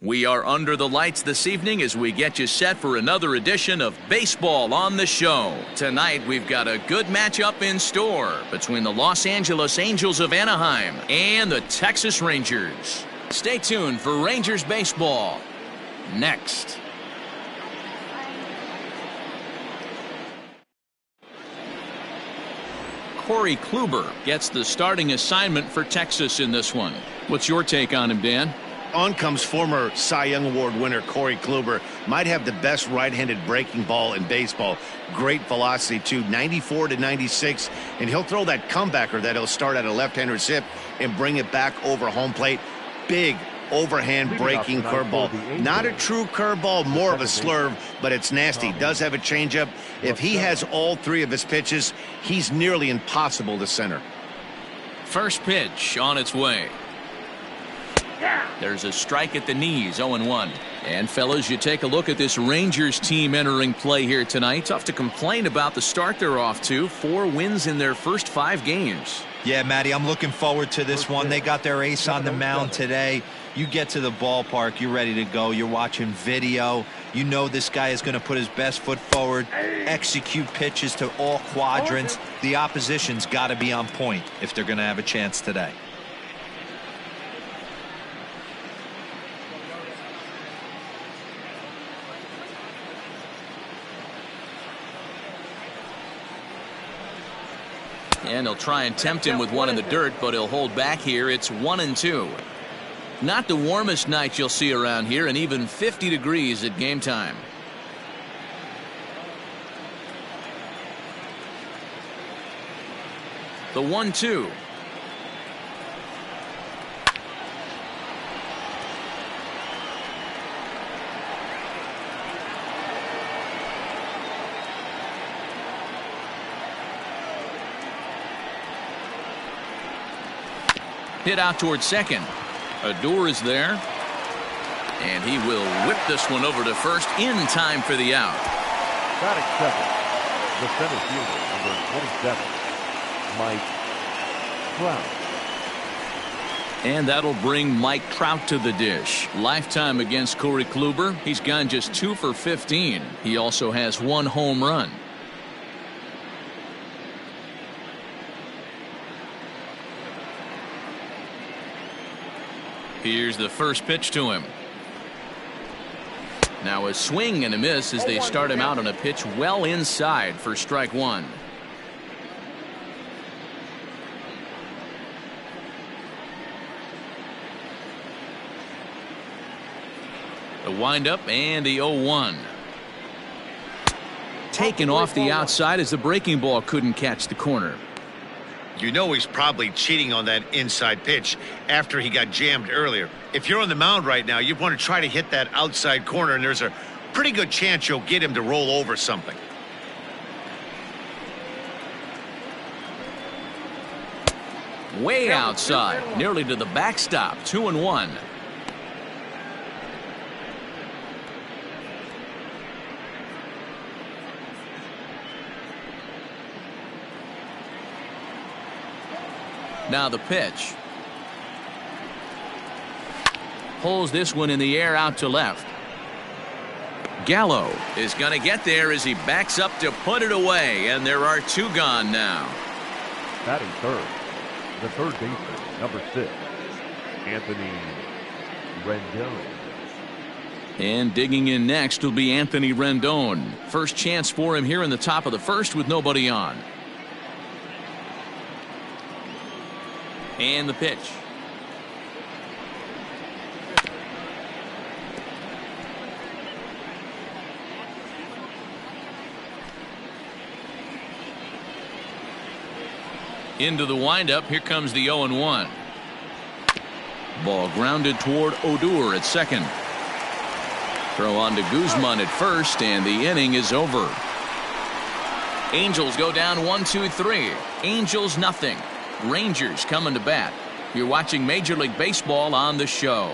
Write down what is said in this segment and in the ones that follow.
We are under the lights this evening as we get you set for another edition of Baseball on the Show. Tonight, we've got a good matchup in store between the Los Angeles Angels of Anaheim and the Texas Rangers. Stay tuned for Rangers baseball next. Corey Kluber gets the starting assignment for Texas in this one. What's your take on him, Dan? On comes former Cy Young Award winner Corey Kluber. Might have the best right-handed breaking ball in baseball. Great velocity too, 94 to 96, and he'll throw that comebacker that he'll start at a left-hander's hip and bring it back over home plate. Big overhand breaking curveball. Not a true curveball, more of a slurve, but it's nasty. Does have a changeup. If he has all three of his pitches, he's nearly impossible to center. First pitch on its way. There's a strike at the knees, 0-1. And fellas, you take a look at this Rangers team entering play here tonight. Tough to complain about the start they're off to. 4 wins in their first 5 games. Yeah, Matty, I'm looking forward to this one. They got their ace on the mound today. You get to the ballpark, you're ready to go. You're watching video. You know this guy is going to put his best foot forward, execute pitches to all quadrants. The opposition's got to be on point if they're going to have a chance today. And he'll try and tempt him with one in the dirt, but he'll hold back here. It's 1-2. Not the warmest night you'll see around here, and even 50 degrees at game time. The 1-2. Hit out towards second. Odor is there. And he will whip this one over to first in time for the out. Batting second, the center fielder, number 27, Mike Trout. And that'll bring Mike Trout to the dish. Lifetime against Corey Kluber. He's gone just 2 for 15. He also has 1 home run. Here's the first pitch to him. Now a swing and a miss as they start him out on a pitch well inside for strike 1. The windup and the 0-1. Taken off the outside as the breaking ball couldn't catch the corner. You know he's probably cheating on that inside pitch after he got jammed earlier. If you're on the mound right now, you want to try to hit that outside corner, and there's a pretty good chance you'll get him to roll over something. Way outside, nearly to the backstop, 2-1. Now the pitch. Pulls this one in the air out to left. Gallo is going to get there as he backs up to put it away, and there are 2 gone now. Batting third, the third baseman, number 6, Anthony Rendon. And digging in next will be Anthony Rendon. First chance for him here in the top of the first with nobody on. And the pitch. Into the windup. Here comes the 0-1. Ball grounded toward Odor at second. Throw on to Guzman at first, and the inning is over. Angels go down 1-2-3. Angels nothing. Rangers coming to bat. You're watching Major League Baseball on the Show.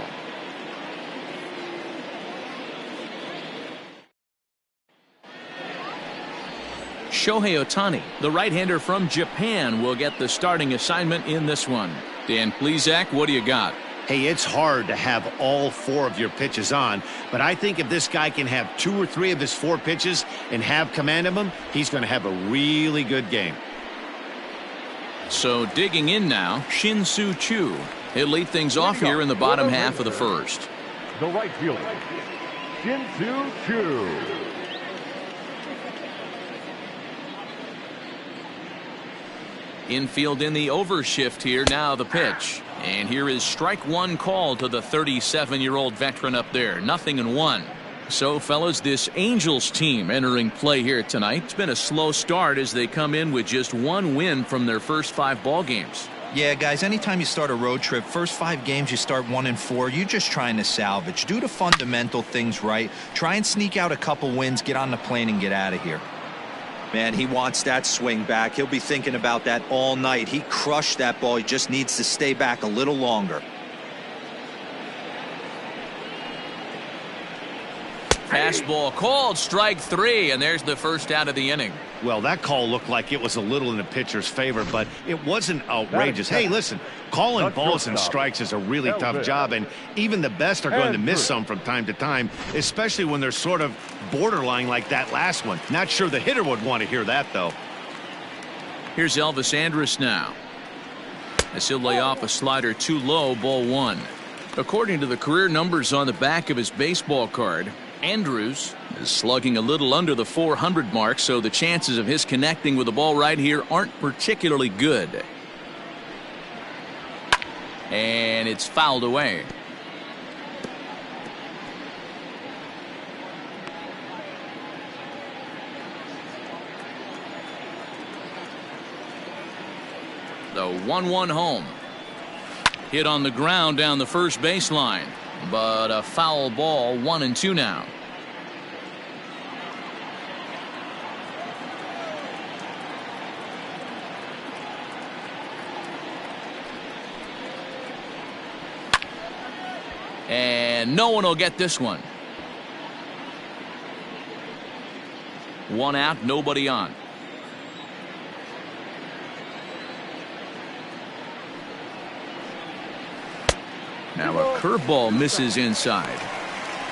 Shohei Ohtani, the right-hander from Japan, will get the starting assignment in this one. Dan Plesac, what do you got? Hey, it's hard to have all 4 of your pitches on, but I think if this guy can have 2 or 3 of his 4 pitches and have command of them, he's going to have a really good game. So digging in now, Shin-Soo Choo. He'll lead things off here in the bottom half of the first. The right fielder, Shin-Soo Choo. Infield in the overshift here. Now the pitch. And here is strike 1 call to the 37-year-old veteran up there. 0-1. So, fellas, this Angels team entering play here tonight. It's been a slow start as they come in with just 1 win from their first 5 ball games. Yeah, guys, anytime you start a road trip, first 5 games you start 1-4, you're just trying to salvage. Do the fundamental things right. Try and sneak out a couple wins, get on the plane, and get out of here. Man, he wants that swing back. He'll be thinking about that all night. He crushed that ball. He just needs to stay back a little longer. Fastball called, strike 3, and there's the first out of the inning. Well, that call looked like it was a little in the pitcher's favor, but it wasn't outrageous. Hey, listen, calling balls and strikes is a really tough job, and even the best are going to miss some from time to time, especially when they're sort of borderline like that last one. Not sure the hitter would want to hear that, though. Here's Elvis Andrus now. As he'll lay off a slider too low, ball 1. According to the career numbers on the back of his baseball card, Andrus is slugging a little under the 400 mark, so the chances of his connecting with the ball right here aren't particularly good. And it's fouled away. The 1-1 home. Hit on the ground down the first baseline. But a foul ball, 1-2 now. And no one will get this one. 1 out, nobody on. Now a curveball misses inside.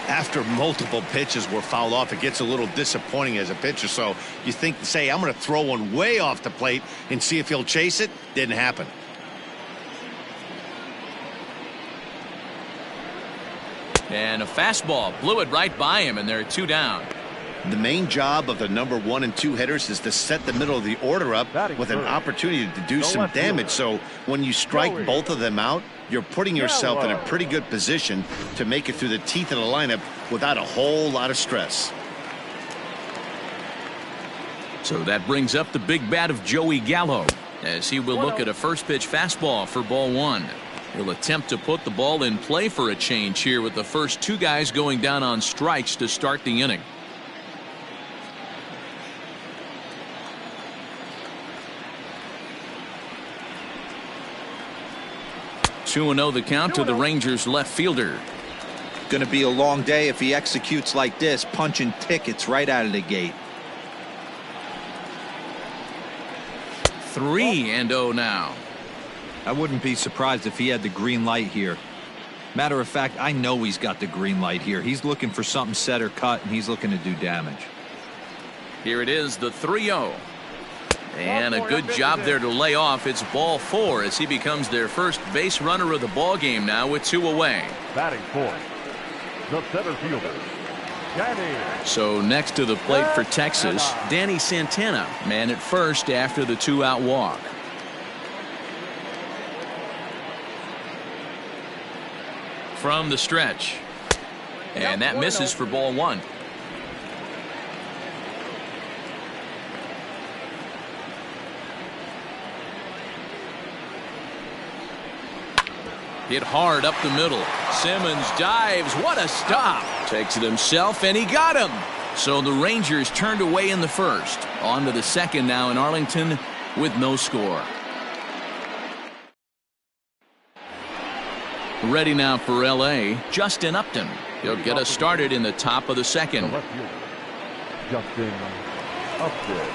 After multiple pitches were fouled off, it gets a little disappointing as a pitcher. So you think, say, I'm going to throw one way off the plate and see if he'll chase it. Didn't happen. And a fastball blew it right by him, and they're 2 down. The main job of the number 1 and 2 hitters is to set the middle of the order up with an opportunity to do some damage. So when you strike both of them out, you're putting yourself in a pretty good position to make it through the teeth of the lineup without a whole lot of stress. So that brings up the big bat of Joey Gallo, as he will look at a first pitch fastball for ball 1. He'll attempt to put the ball in play for a change here with the first 2 guys going down on strikes to start the inning. Two 2-0 the count to the Rangers left fielder. Going to be a long day if he executes like this, punching tickets right out of the gate. 3-0 now. I wouldn't be surprised if he had the green light here. Matter of fact, I know he's got the green light here. He's looking for something set or cut, and he's looking to do damage. Here it is, the 3-0. And a good job there to lay off. It's ball 4 as he becomes their first base runner of the ball game now with 2 away. Batting fourth, the center fielder, Danny. So next to the plate for Texas, Danny Santana, man at first after the 2-out walk. From the stretch. And that misses for ball 1. Hit hard up the middle. Simmons dives. What a stop. Takes it himself, and he got him. So the Rangers turned away in the first. On to the second now in Arlington with no score. Ready now for L.A., Justin Upton. He'll get us started in the top of the second. Justin Upton.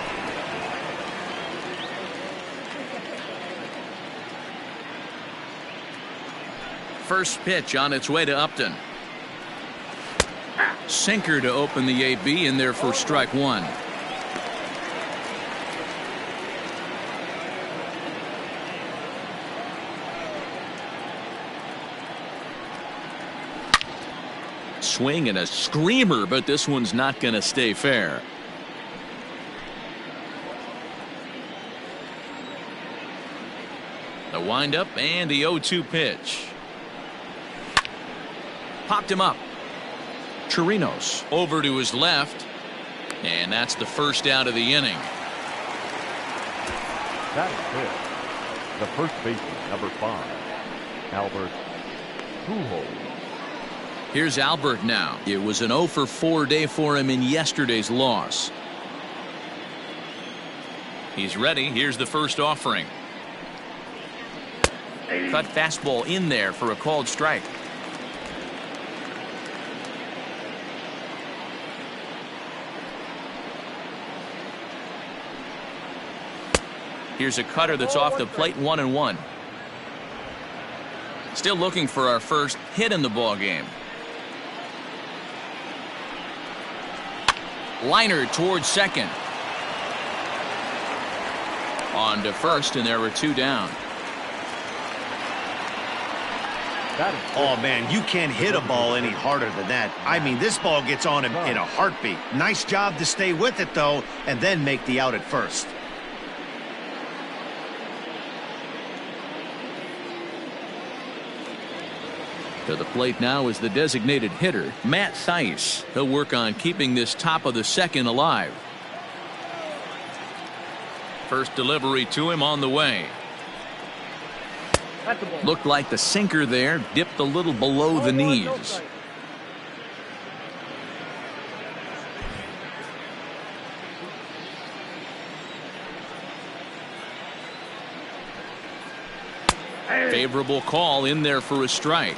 First pitch on its way to Upton. Sinker to open the AB in there for strike one. Swing and a screamer, but this one's not going to stay fair. The windup and the 0-2 pitch. Popped him up. Chirinos over to his left, and that's the first out of the inning. That is it. The first baseman, number 5, Albert Pujols. Here's Albert now. It was an 0-for-4 day for him in yesterday's loss. He's ready. Here's the first offering. Cut fastball in there for a called strike. Here's a cutter that's off the plate, 1-1. Still looking for our first hit in the ball game. Liner towards second. On to first, and there were 2 down. Oh, man, you can't hit a ball any harder than that. I mean, this ball gets on him in a heartbeat. Nice job to stay with it, though, and then make the out at first. To the plate now is the designated hitter, Matt Thaiss. He'll work on keeping this top of the second alive. First delivery to him on the way. Looked like the sinker there dipped a little below the knees. Favorable call in there for a strike.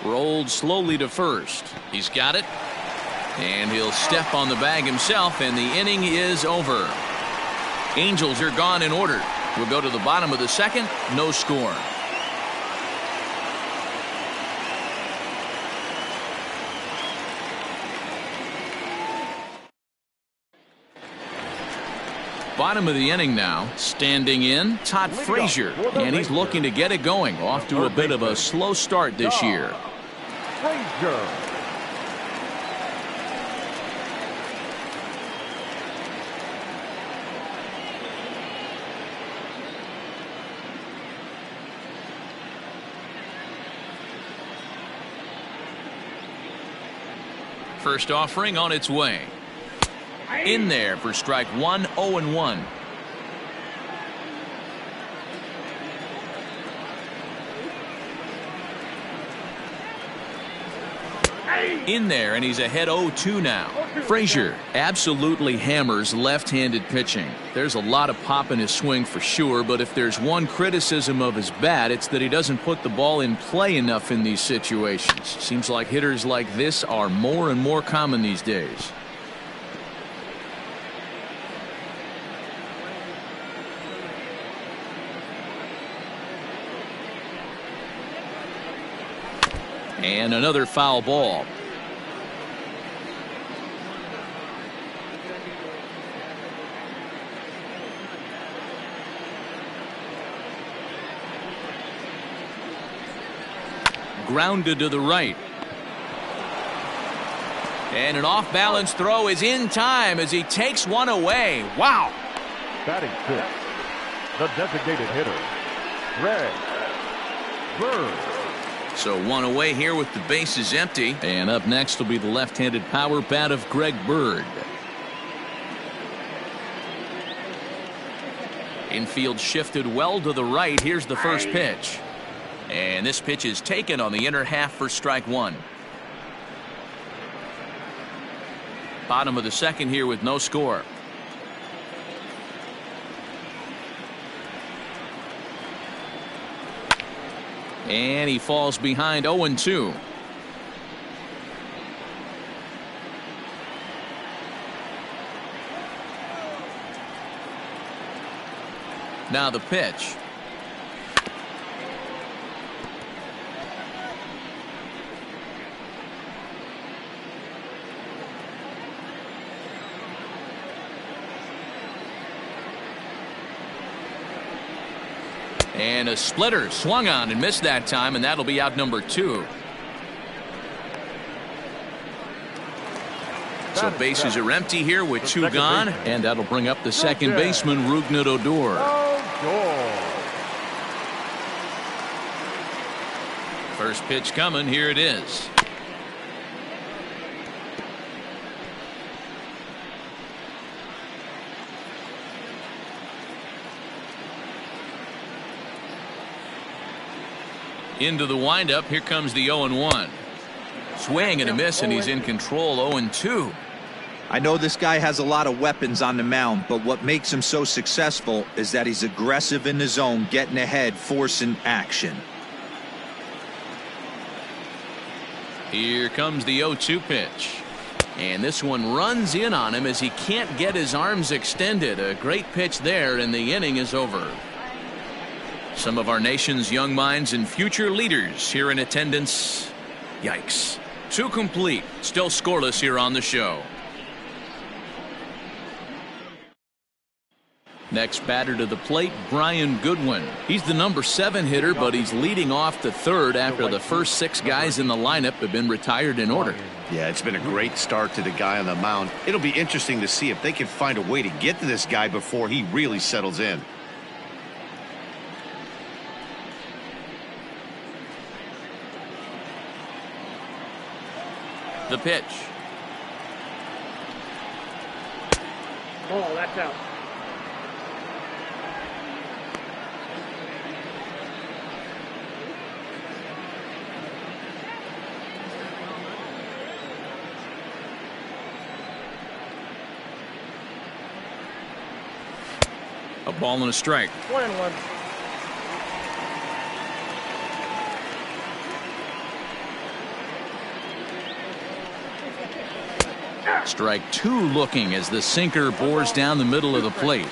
Rolled slowly to first. He's got it. And he'll step on the bag himself, and the inning is over. Angels are gone in order. We'll go to the bottom of the second. No score. Bottom of the inning now. Standing in, Todd Frazier. And he's looking to get it going. Off to a bit of a slow start this year. Frazier. First offering on its way. In there for strike one, 0-1. In there, and he's ahead 0-2 now. Frazier absolutely hammers left-handed pitching. There's a lot of pop in his swing for sure, but if there's one criticism of his bat, it's that he doesn't put the ball in play enough in these situations. Seems like hitters like this are more and more common these days. And another foul ball. Grounded to the right. And an off-balance throw is in time as he takes one away. Wow. Batting 6, the designated hitter, Greg Bird. So one away here with the bases empty. And up next will be the left-handed power bat of Greg Bird. Infield shifted well to the right. Here's the first pitch. And this pitch is taken on the inner half for strike one. Bottom of the second here with no score. And he falls behind 0-2. Now the pitch. And a splitter swung on and missed that time, and that'll be out number 2. So bases are empty here with 2 gone, and that'll bring up the second baseman, Rougned Odor. First pitch coming. Here it is. Into the windup. Here comes the 0-1. Swing and a miss, and he's in control. 0-2. I know this guy has a lot of weapons on the mound, but what makes him so successful is that he's aggressive in the zone, getting ahead, forcing action. Here comes the 0-2 pitch. And this one runs in on him as he can't get his arms extended. A great pitch there, and the inning is over. Some of our nation's young minds and future leaders here in attendance. Yikes. 2 complete. Still scoreless here on the show. Next batter to the plate, Brian Goodwin. He's the number 7 hitter, but he's leading off the 3rd after the first 6 guys in the lineup have been retired in order. Yeah, it's been a great start to the guy on the mound. It'll be interesting to see if they can find a way to get to this guy before he really settles in. The pitch. Oh, that's out. A ball and a strike. 1-1. Strike 2 looking as the sinker bores down the middle of the plate.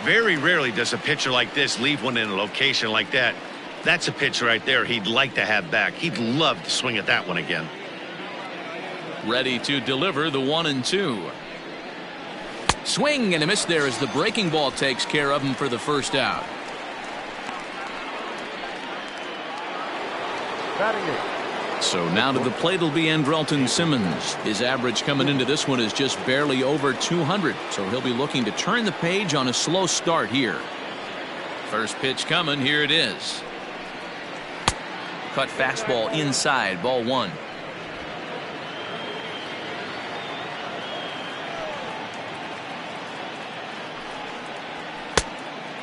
Very rarely does a pitcher like this leave one in a location like that. That's a pitch right there he'd like to have back. He'd love to swing at that one again. Ready to deliver the 1-2. Swing and a miss there as the breaking ball takes care of him for the first out. So now to the plate will be Andrelton Simmons. His average coming into this one is just barely over 200, so he'll be looking to turn the page on a slow start here. First pitch coming. Here it is. Cut fastball inside, ball 1.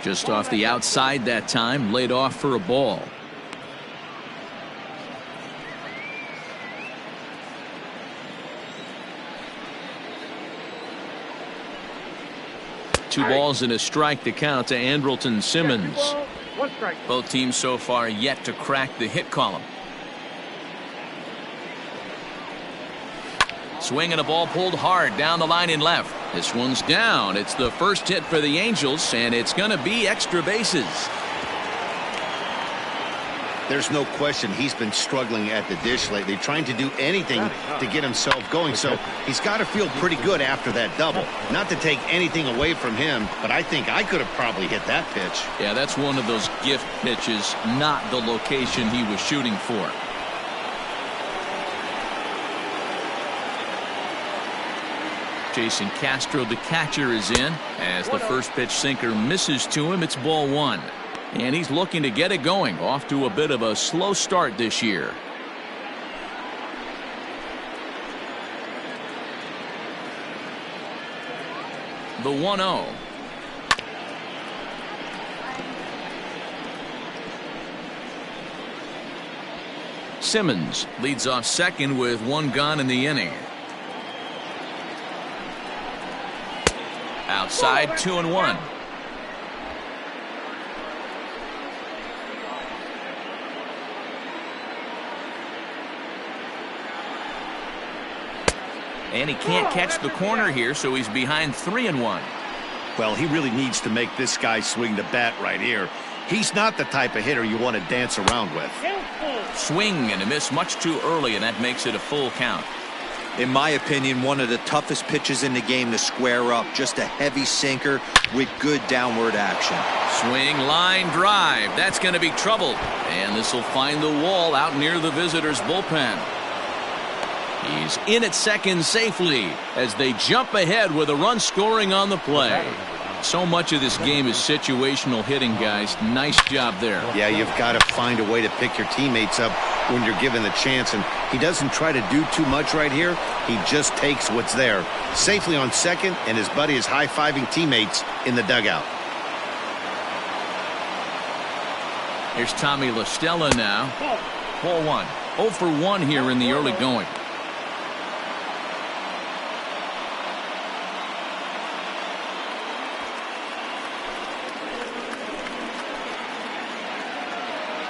Just off the outside that time, laid off for a ball. Two balls and a strike to count to Andrelton Simmons. 1 strike. Both teams so far yet to crack the hit column. Swing and a ball pulled hard down the line in left. This one's down. It's the first hit for the Angels, and it's going to be extra bases. There's no question he's been struggling at the dish lately, trying to do anything to get himself going. So he's got to feel pretty good after that double. Not to take anything away from him, but I think I could have probably hit that pitch. Yeah, that's one of those gift pitches, not the location he was shooting for. Jason Castro, the catcher, is in. As the first pitch sinker misses to him, it's ball 1. And he's looking to get it going. Off to a bit of a slow start this year. The 1-0. Simmons leads off second with 1 gone in the inning. Outside, 2-1. And he can't catch the corner here, so he's behind 3-1. Well, he really needs to make this guy swing the bat right here. He's not the type of hitter you want to dance around with. Swing and a miss much too early, and that makes it a full count. In my opinion, one of the toughest pitches in the game to square up. Just a heavy sinker with good downward action. Swing, line, drive. That's going to be trouble. And this will find the wall out near the visitors' bullpen. He's in at second safely as they jump ahead with a run scoring on the play. So much of this game is situational hitting, guys. Nice job there. Yeah, you've got to find a way to pick your teammates up when you're given the chance, and he doesn't try to do too much right here. He just takes what's there. Safely on second, and his buddy is high-fiving teammates in the dugout. Here's Tommy La Stella now. Ball one. 0 for 1 here in the early going.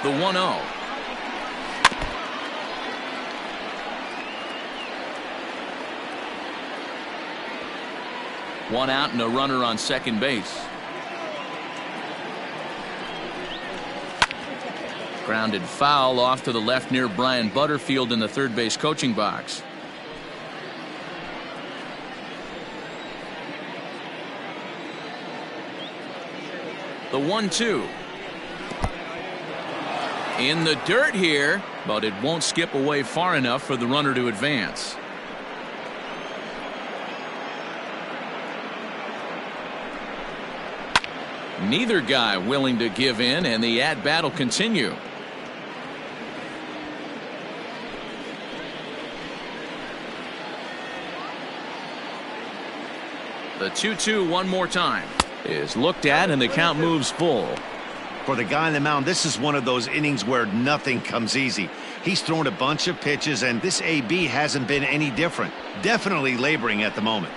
The 1-0. One out and a runner on second base. Grounded foul off to the left near Brian Butterfield in the third base coaching box. The 1-2. In the dirt here, but it won't skip away far enough for the runner to advance. Neither guy willing to give in, and the at-bat will continue. The 2-2 one more time is looked at, and the count moves full. For the guy on the mound, this is one of those innings where nothing comes easy. He's thrown a bunch of pitches, and this AB hasn't been any different. Definitely laboring at the moment.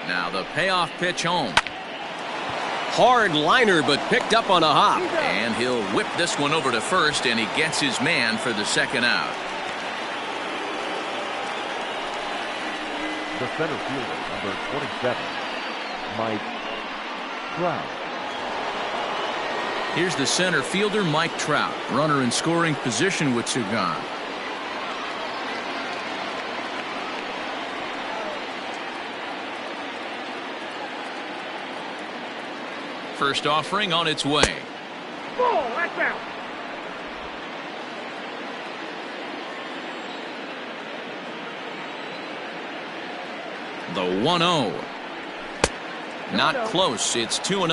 Now the payoff pitch home. Hard liner, but picked up on a hop. And he'll whip this one over to first, and he gets his man for the second out. The center fielder, number 27, Mike Trout. Here's the center fielder, Mike Trout. Runner in scoring position with two gone. First offering on its way. That's out. The 1-0. Not close. It's 2-0.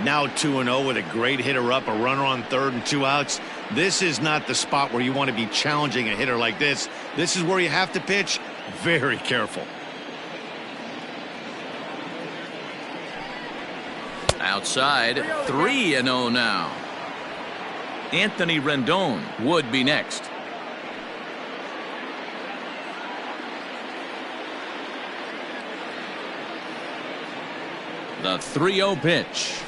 Now 2-0 with a great hitter up, a runner on third and 2 outs. This is not the spot where you want to be challenging a hitter like this. This is where you have to pitch very careful. Outside, 3-0 now. Anthony Rendon would be next. The 3-0 pitch.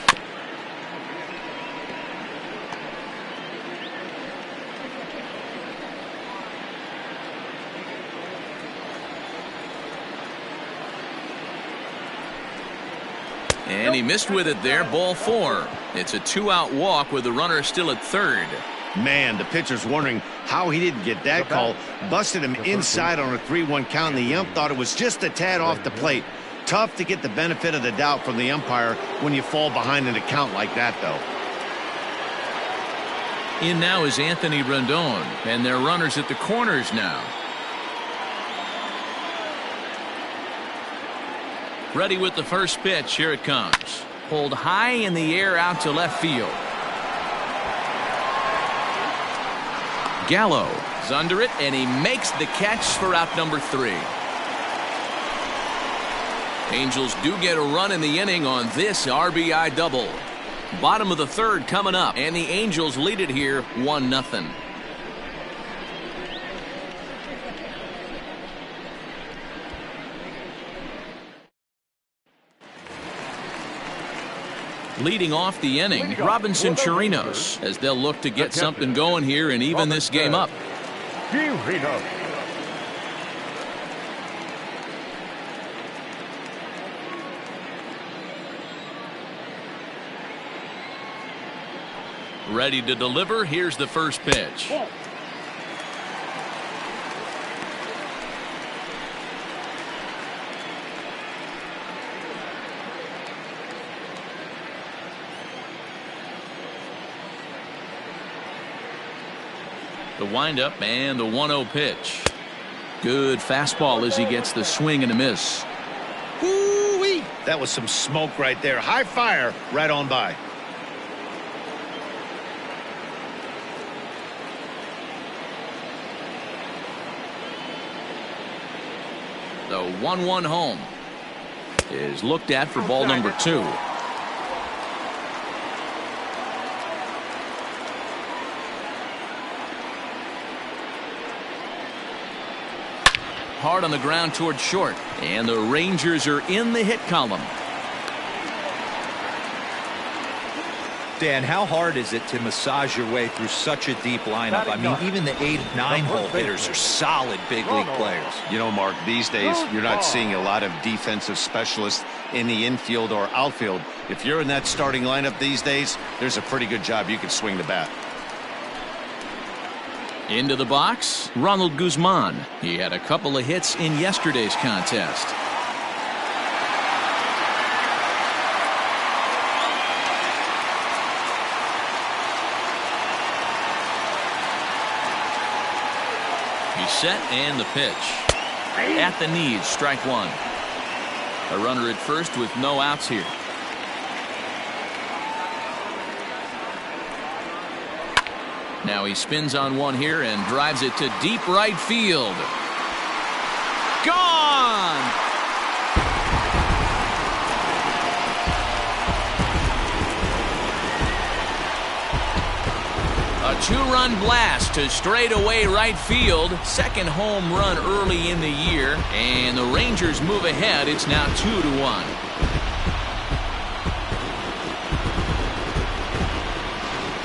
And he missed with it there. Ball 4. It's a 2-out walk with the runner still at third. Man, the pitcher's wondering how he didn't get that call. Busted him inside on a 3-1 count, and the ump thought it was just a tad off the plate. Tough to get the benefit of the doubt from the umpire when you fall behind in a count like that, though. In now is Anthony Rendon, and their runners at the corners now. Ready with the first pitch. Here it comes. Pulled high in the air out to left field. Gallo is under it, and he makes the catch for out number 3. Angels do get a run in the inning on this RBI double. Bottom of the third coming up, and the Angels lead it here 1-0. Leading off the inning, Robinson Chirinos, as they'll look to get something going here and even this game up. Ready to deliver. Here's the first pitch. The windup and the 1-0 pitch. Good fastball as he gets the swing and a miss. Woo-wee. That was some smoke right there. High fire right on by. The 1-1 home is looked at for ball number 2. Hard on the ground toward short, and the Rangers are in the hit column. Dan, how hard is it to massage your way through such a deep lineup? I mean, even the 8-9 hole hitters are solid big league players. You know, Mark, these days you're not seeing a lot of defensive specialists in the infield or outfield. If you're in that starting lineup these days, there's a pretty good job you can swing the bat. Into the box, Ronald Guzman. He had a couple of hits in yesterday's contest. He's set, and the pitch. At the knees, strike 1. A runner at first with no outs here. Now he spins on one here and drives it to deep right field. Gone! A 2-run blast to straightaway right field. Second home run early in the year, and the Rangers move ahead. It's now 2-1.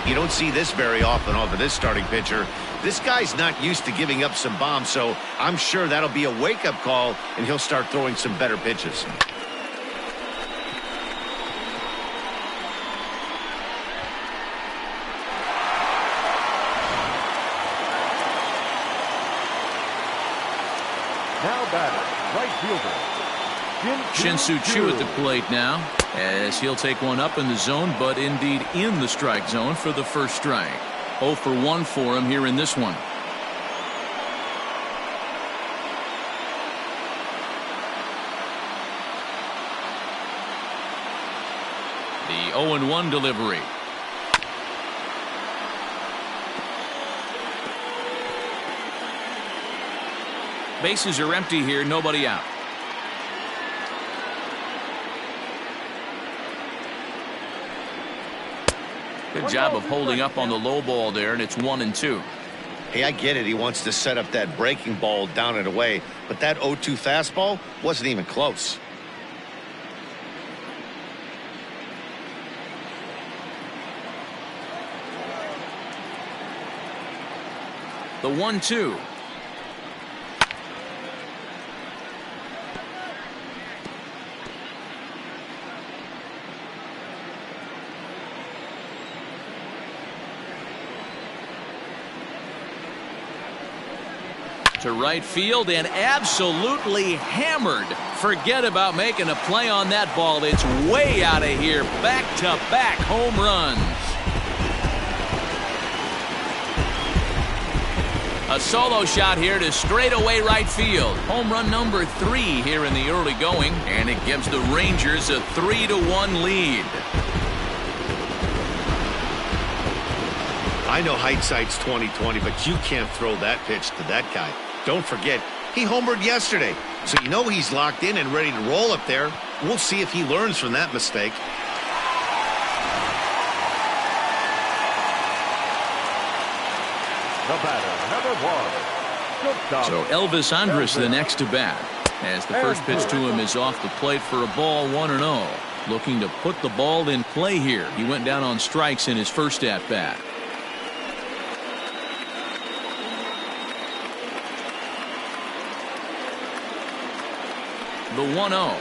You don't see this very often off of this starting pitcher. This guy's not used to giving up some bombs, so I'm sure that'll be a wake-up call, and he'll start throwing some better pitches. Now batter, right fielder, Shin-Soo Choo at the plate now, as he'll take one up in the zone, but indeed in the strike zone for the first strike. 0 for 1 for him here in this one. The 0-1 delivery. Bases are empty here, nobody out. Good job of holding up on the low ball there, and it's 1-2. Hey, I get it. He wants to set up that breaking ball down and away, but that 0-2 fastball wasn't even close. The 1-2. To right field and absolutely hammered. Forget about making a play on that ball. It's way out of here. Back-to-back home runs. A solo shot here to straightaway right field. Home run number 3 here in the early going, and it gives the Rangers a 3-1 lead. I know hindsight's 20/20, but you can't throw that pitch to that guy. Don't forget, he homered yesterday, so you know he's locked in and ready to roll up there. We'll see if he learns from that mistake. the batter, number 1. So Elvis Andrus the next to bat, as the first pitch to him is off the plate for a ball, 1-0. Looking to put the ball in play here. He went down on strikes in his first at bat. The 1-0.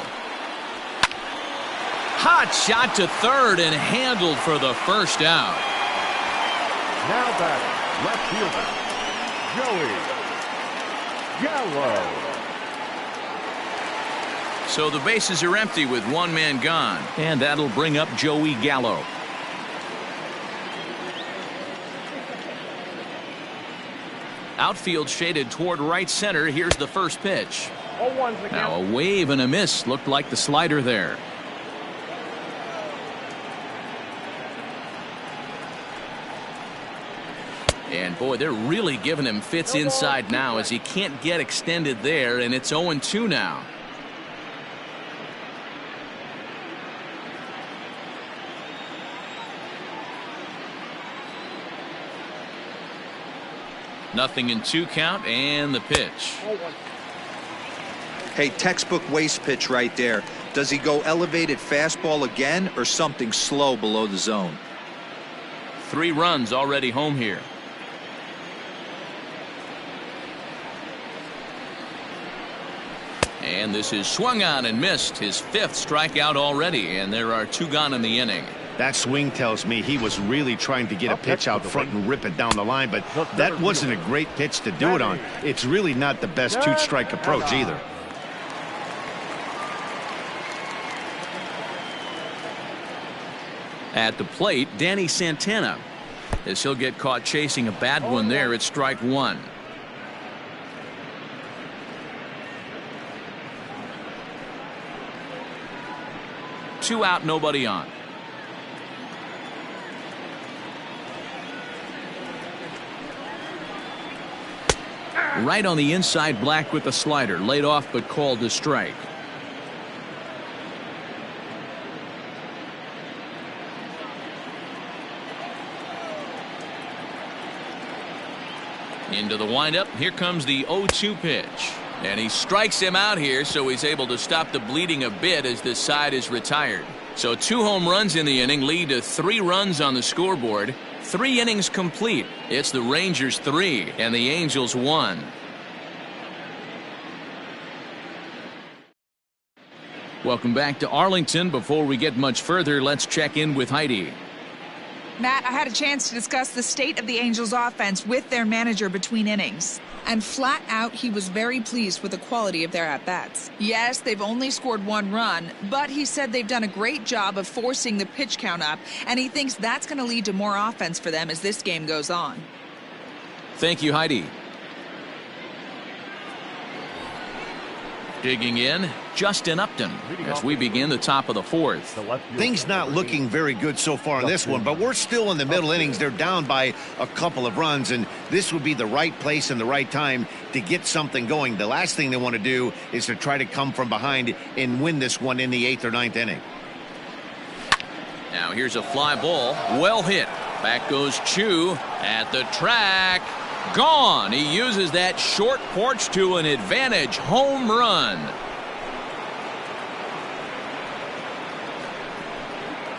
Hot shot to third and handled for the first out. Now batting, left fielder, Joey Gallo. So the bases are empty with one man gone, and that'll bring up Joey Gallo. Outfield shaded toward right center. Here's the first pitch. Now a wave and a miss. Looked like the slider there. And boy, they're really giving him fits inside now as he can't get extended there, and it's 0-2 now. Nothing in 2 count, and the pitch. Hey, textbook waste pitch right there. Does he go elevated fastball again or something slow below the zone? 3 runs already home here. And this is swung on and missed. His 5th strikeout already, and there are 2 gone in the inning. That swing tells me he was really trying to get a pitch out front and rip it down the line, but that wasn't a great pitch to do it on. It's really not the best 2-strike approach either. At the plate, Danny Santana. As he'll get caught chasing a bad one there, it's strike 1. Two out, nobody on. Right on the inside, Black with the slider, laid off but called to strike. Into the windup. Here comes the 0-2 pitch. And he strikes him out here, so he's able to stop the bleeding a bit as this side is retired. So 2 home runs in the inning lead to 3 runs on the scoreboard. 3 innings complete. It's the Rangers 3 and the Angels 1. Welcome back to Arlington. Before we get much further, let's check in with Heidi. Matt, I had a chance to discuss the state of the Angels offense with their manager between innings. And flat out, he was very pleased with the quality of their at-bats. Yes, they've only scored 1 run, but he said they've done a great job of forcing the pitch count up, and he thinks that's going to lead to more offense for them as this game goes on. Thank you, Heidi. Digging in, Justin Upton as we begin the top of the 4th. Things not looking very good so far in this one, but we're still in the middle innings. They're down by a couple of runs, and this would be the right place and the right time to get something going. The last thing they want to do is to try to come from behind and win this one in the 8th or 9th inning. Now here's a fly ball, well hit. Back goes Chu at the track. Gone. He uses that short porch to an advantage home run.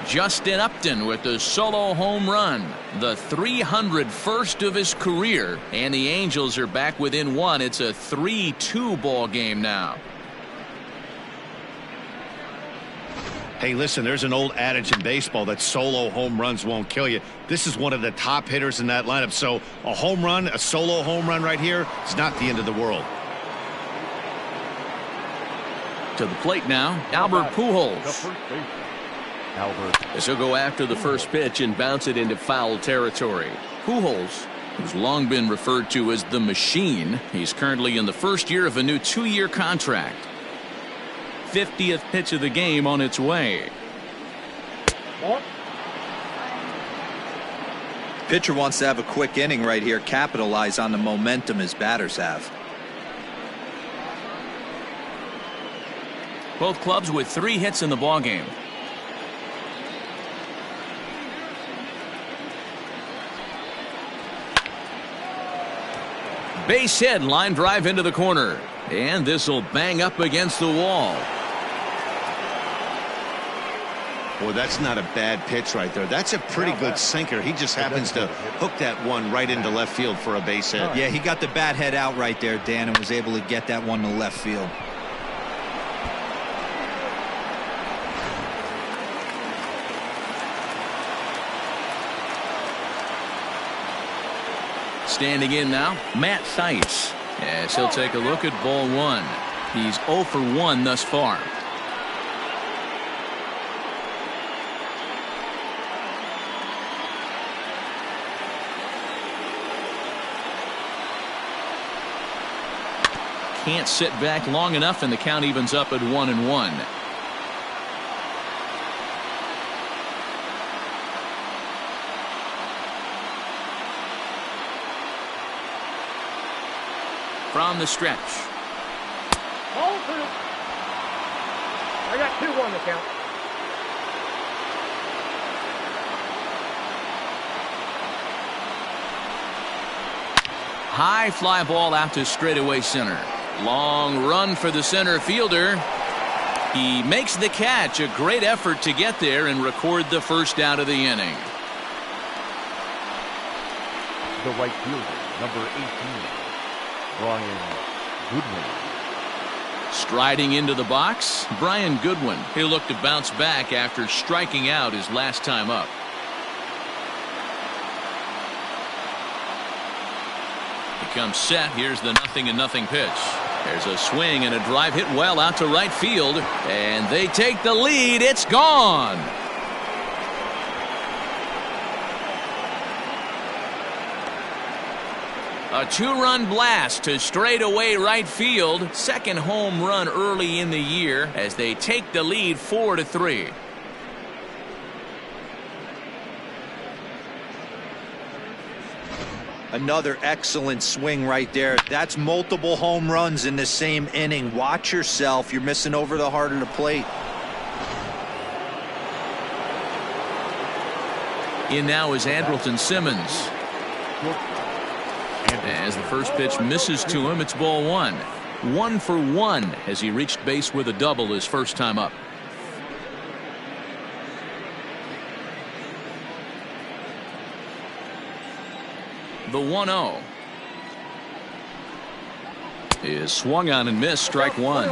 Justin Upton with the solo home run, the 301st of his career, and the Angels are back within 1. It's a 3-2 ball game now. Hey, listen, there's an old adage in baseball that solo home runs won't kill you. This is one of the top hitters in that lineup. So a home run, a solo home run right here is not the end of the world. To the plate now, Albert Pujols. As he'll go after the first pitch and bounce it into foul territory. Pujols, who's long been referred to as the machine, he's currently in the first year of a new 2-year contract. 50th pitch of the game on its way. Pitcher wants to have a quick inning right here, capitalize on the momentum his batters have. Both clubs with 3 hits in the ballgame. Base hit, line drive into the corner. And this will bang up against the wall. Boy, that's not a bad pitch right there. That's a pretty good sinker. He just happens to hook that one right into left field for a base hit. Yeah, he got the bat head out right there, Dan, and was able to get that one to left field. Standing in now, Matt Seitz. As he'll take a look at ball one. He's 0 for 1 thus far. Can't sit back long enough, and the count evens up at 1-1. From the stretch. Ball 2. I got 2-1 to count. High fly ball out to straightaway center. Long run for the center fielder. He makes the catch. A great effort to get there and record the first out of the inning. The right fielder, number 18, Brian Goodwin. Striding into the box, Brian Goodwin. He'll look to bounce back after striking out his last time up. He comes set. Here's the 0-0 pitch. There's a swing and a drive hit well out to right field, and they take the lead. It's gone. A 2-run blast to straightaway right field. Second home run early in the year as they take the lead 4-3. Another excellent swing right there. That's multiple home runs in the same inning. Watch yourself. You're missing over the heart of the plate. In now is Andrelton Simmons. As the first pitch misses to him, it's ball one. 1 for 1 as he reached base with a double his first time up. The 1-0 is swung on and missed. Strike one.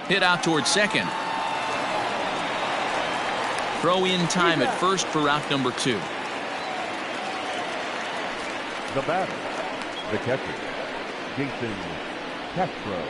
Hit out towards second. Throw in time at first for out number 2. The batter, the catcher, Jason Castro.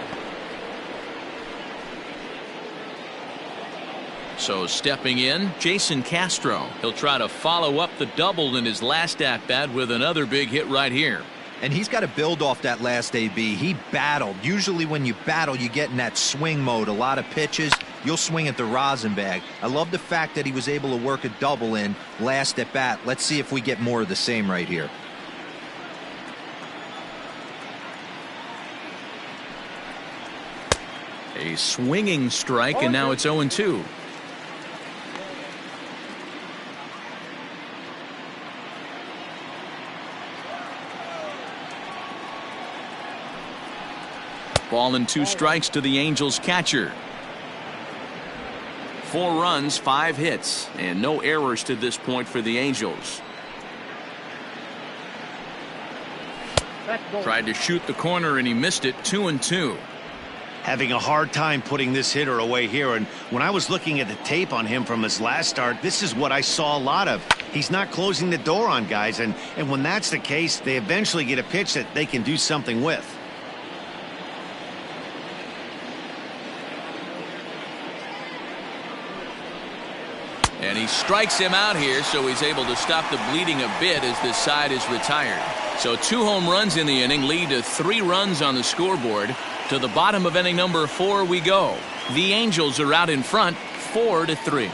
So stepping in, Jason Castro. He'll try to follow up the double in his last at-bat with another big hit right here. And he's got to build off that last AB. He battled. Usually when you battle, you get in that swing mode. A lot of pitches, you'll swing at the rosin bag. I love the fact that he was able to work a double in last at bat. Let's see if we get more of the same right here. A swinging strike, and now it's 0-2. Ball and 2 strikes to the Angels catcher. 4 runs, 5 hits, and no errors to this point for the Angels. Tried to shoot the corner and he missed it. 2-2. Having a hard time putting this hitter away here, and when I was looking at the tape on him from his last start, this is what I saw a lot of. He's not closing the door on guys, and when that's the case, they eventually get a pitch that they can do something with. And he strikes him out here, so he's able to stop the bleeding a bit as this side is retired. So 2 home runs in the inning lead to 3 runs on the scoreboard. To the bottom of inning number 4 we go. The Angels are out in front 4-3.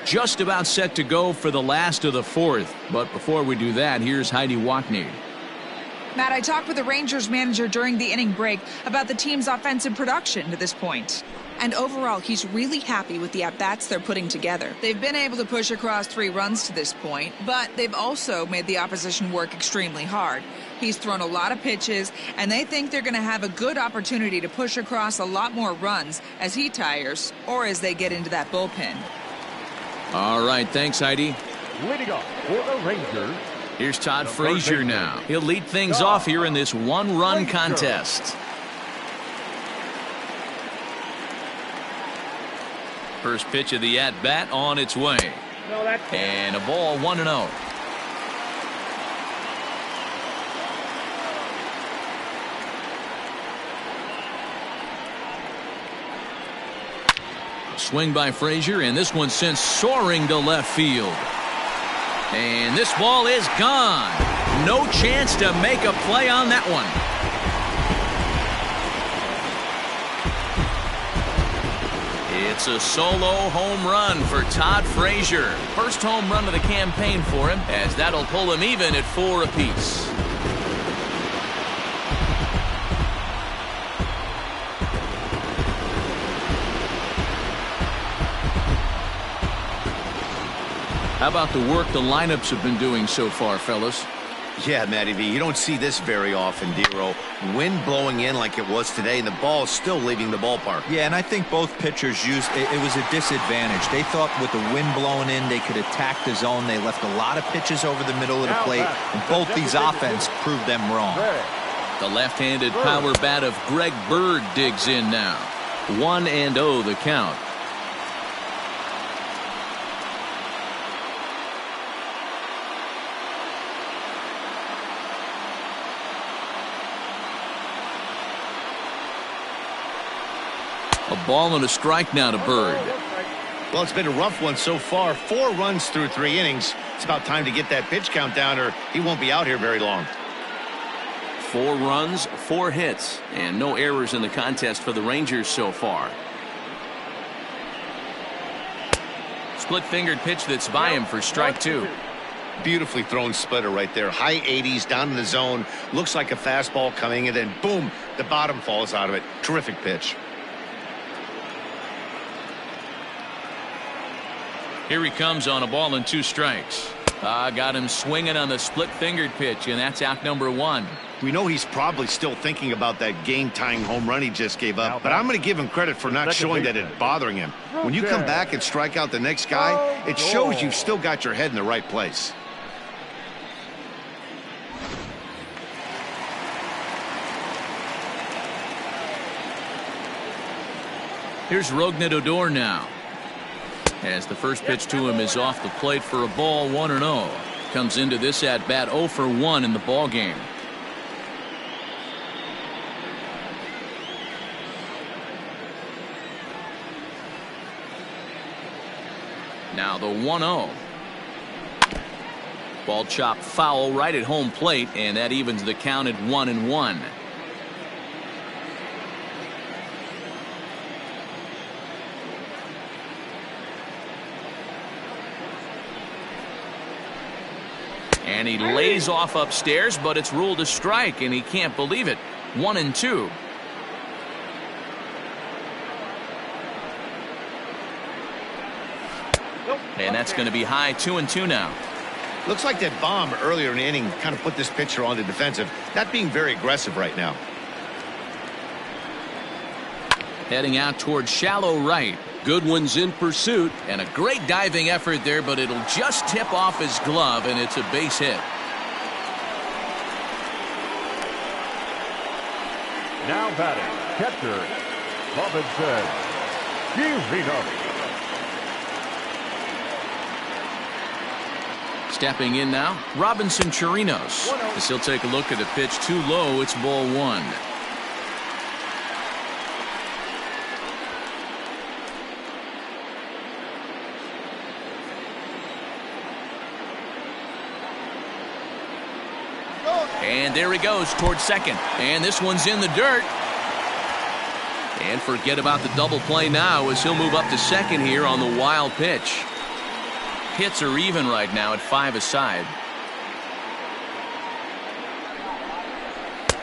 Just about set to go for the last of the 4th. But before we do that, here's Heidi Watney. Matt, I talked with the Rangers manager during the inning break about the team's offensive production to this point. And overall, he's really happy with the at-bats they're putting together. They've been able to push across 3 runs to this point, but they've also made the opposition work extremely hard. He's thrown a lot of pitches, and they think they're going to have a good opportunity to push across a lot more runs as he tires or as they get into that bullpen. All right, thanks, Heidi. Leading off for the Rangers, Here's Todd Frazier now. He'll lead things off here in this one-run contest. First pitch of the at-bat on its way. And a ball 1-0. Swing by Frazier, and this one sent soaring to left field. And this ball is gone. No chance to make a play on that one. It's a solo home run for Todd Frazier. First home run of the campaign for him, as that'll pull him even at 4 apiece. How about the work the lineups have been doing so far, fellas? Yeah, Matty V, you don't see this very often, D-Row. Wind blowing in like it was today, and the ball is still leaving the ballpark. Yeah, and I think both pitchers used it was a disadvantage. They thought with the wind blowing in, they could attack the zone. They left a lot of pitches over the middle of the plate, and both these offense proved them wrong. The left-handed power bat of Greg Bird digs in now. 1-0 the count. A ball and a strike now to Bird. Well, it's been a rough one so far. 4 runs through 3 innings. It's about time to get that pitch count down, or he won't be out here very long. 4 runs, 4 hits, and no errors in the contest for the Rangers so far. Split-fingered pitch that's by him for strike 2. Beautifully thrown splitter right there. High 80s down in the zone. Looks like a fastball coming, and then boom, the bottom falls out of it. Terrific pitch. Here he comes on a ball and 2 strikes. Got him swinging on the split-fingered pitch, and that's out number 1. We know he's probably still thinking about that game-tying home run he just gave up, but I'm going to give him credit for not showing that it's bothering him. When you come back and strike out the next guy, it shows you've still got your head in the right place. Here's Rougned Odor now, as the first pitch to him is off the plate for a ball. 1-0. Comes into this at bat 0 for 1 in the ball game. Now the 1-0. Ball chopped foul right at home plate, and that evens the count at 1-1. And he lays off upstairs, but it's ruled a strike, and he can't believe it. 1-2. And that's going to be high. 2-2 now. Looks like that bomb earlier in the inning kind of put this pitcher on the defensive. Not being very aggressive right now. Heading out towards shallow right. Goodwin's in pursuit, and a great diving effort there, but it'll just tip off his glove, and it's a base hit. Now batting, catcher, Robinson Chirinos. Stepping in now, Robinson Chirinos. As he'll take a look at the pitch too low, it's ball 1. And there he goes towards second. And this one's in the dirt. And forget about the double play now, as he'll move up to second here on the wild pitch. Hits are even right now at 5 aside.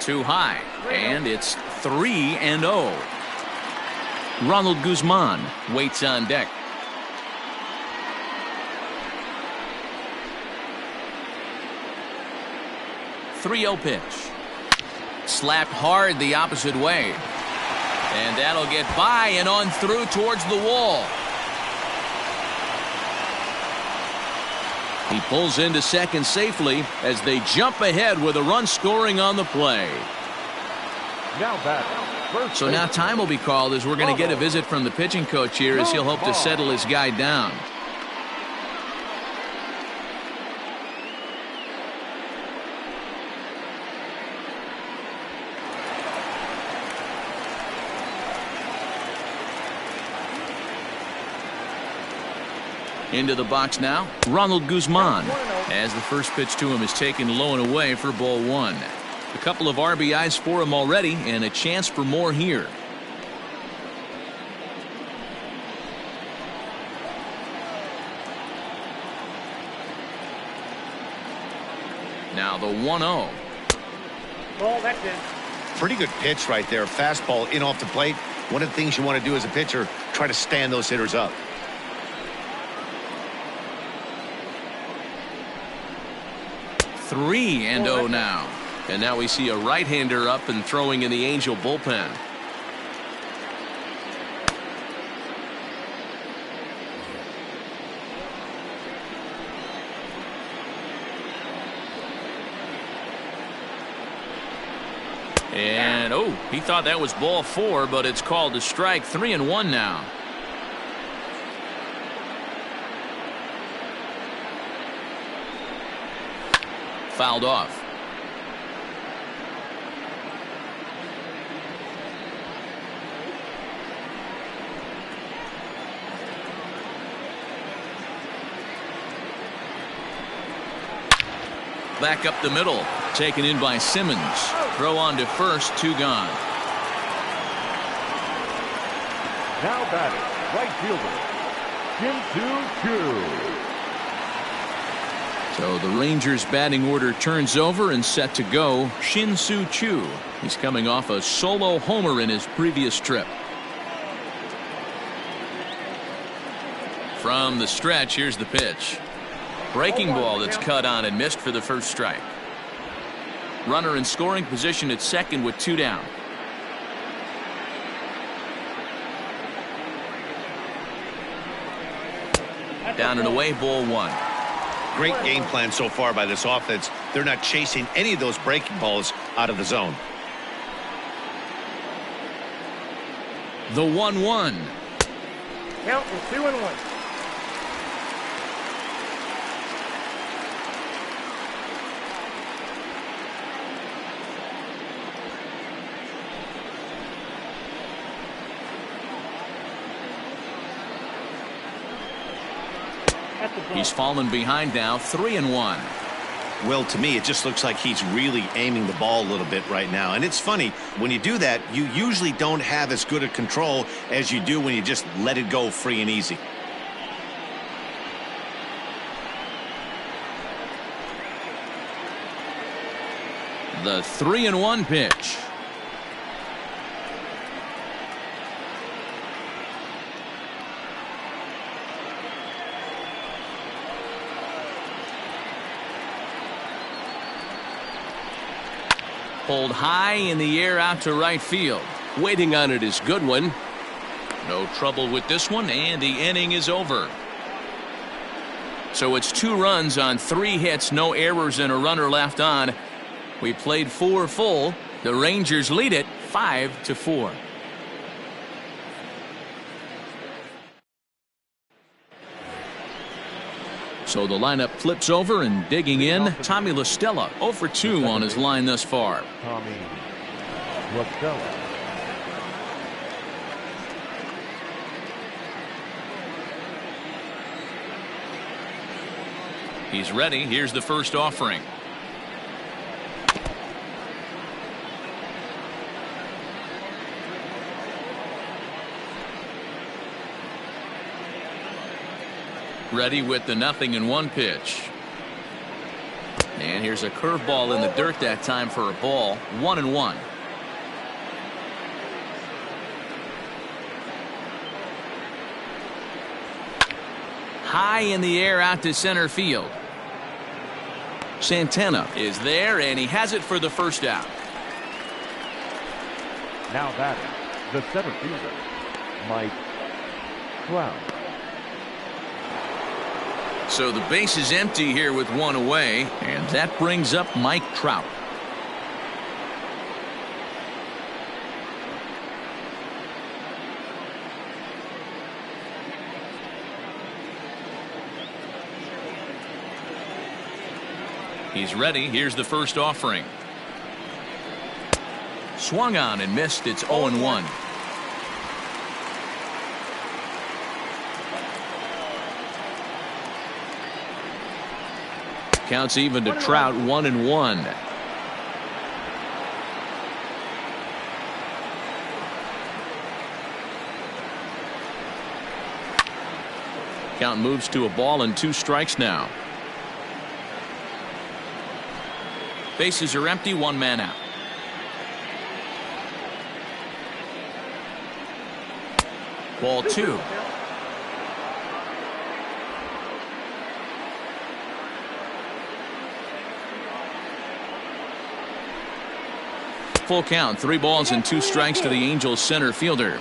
Too high. And it's 3-0. Ronald Guzman waits on deck. .30 pitch. Slapped hard the opposite way. And that'll get by and on through towards the wall. He pulls into second safely as they jump ahead with a run scoring on the play. Now back. So now time will be called as we're going to get a visit from the pitching coach here as he'll hope to settle his guy down. Into the box now, Ronald Guzman, as the first pitch to him is taken low and away for ball one. A couple of RBIs for him already and a chance for more here. Now the 1-0. Ball, that's it. Pretty good pitch right there. Fastball in off the plate. One of the things you want to do as a pitcher, try to stand those hitters up. Three and 0 now. And now we see a right-hander up and throwing in the Angel bullpen. And he thought that was ball 4, but it's called a strike. 3-1 now. Fouled off. Back up the middle, taken in by Simmons. Throw on to first, 2 gone. Now batting, right fielder, Shin-Soo Choo. So the Rangers batting order turns over and set to go. Shin-Soo Choo. He's coming off a solo homer in his previous trip. From the stretch, here's the pitch. Breaking ball that's cut on and missed for the first strike. Runner in scoring position at second with 2 down. Down and away, ball 1. Great game plan so far by this offense. They're not chasing any of those breaking balls out of the zone. The 1-1. Count is 2-1. He's fallen behind now, 3-1. Well, to me, it just looks like he's really aiming the ball a little bit right now. And it's funny, when you do that, you usually don't have as good a control as you do when you just let it go free and easy. The 3-1 pitch. Pulled high in the air out to right field. Waiting on it is Goodwin. No trouble with this one, and the inning is over. So it's 2 runs on 3 hits, no errors, and a runner left on. We played 4 full. The Rangers lead it 5-4. So the lineup flips over and digging in. Tommy La Stella 0 for 2 on his line thus far. Tommy La Stella. He's ready. Here's the first offering. Ready with the 0-1 pitch. And here's a curveball in the dirt that time for a ball. 1-1. High in the air out to center field. Santana is there, and he has it for the first out. Now batting, the center fielder, Mike Trout. So the base is empty here with one away, and that brings up Mike Trout. He's ready. Here's the first offering. Swung on and missed. It's 0-1. Counts even to Trout, 1-1. Count moves to a ball and 2 strikes now. Bases are empty, 1 man out. Ball 2. Full count, 3 balls and 2 strikes to the Angels center fielder.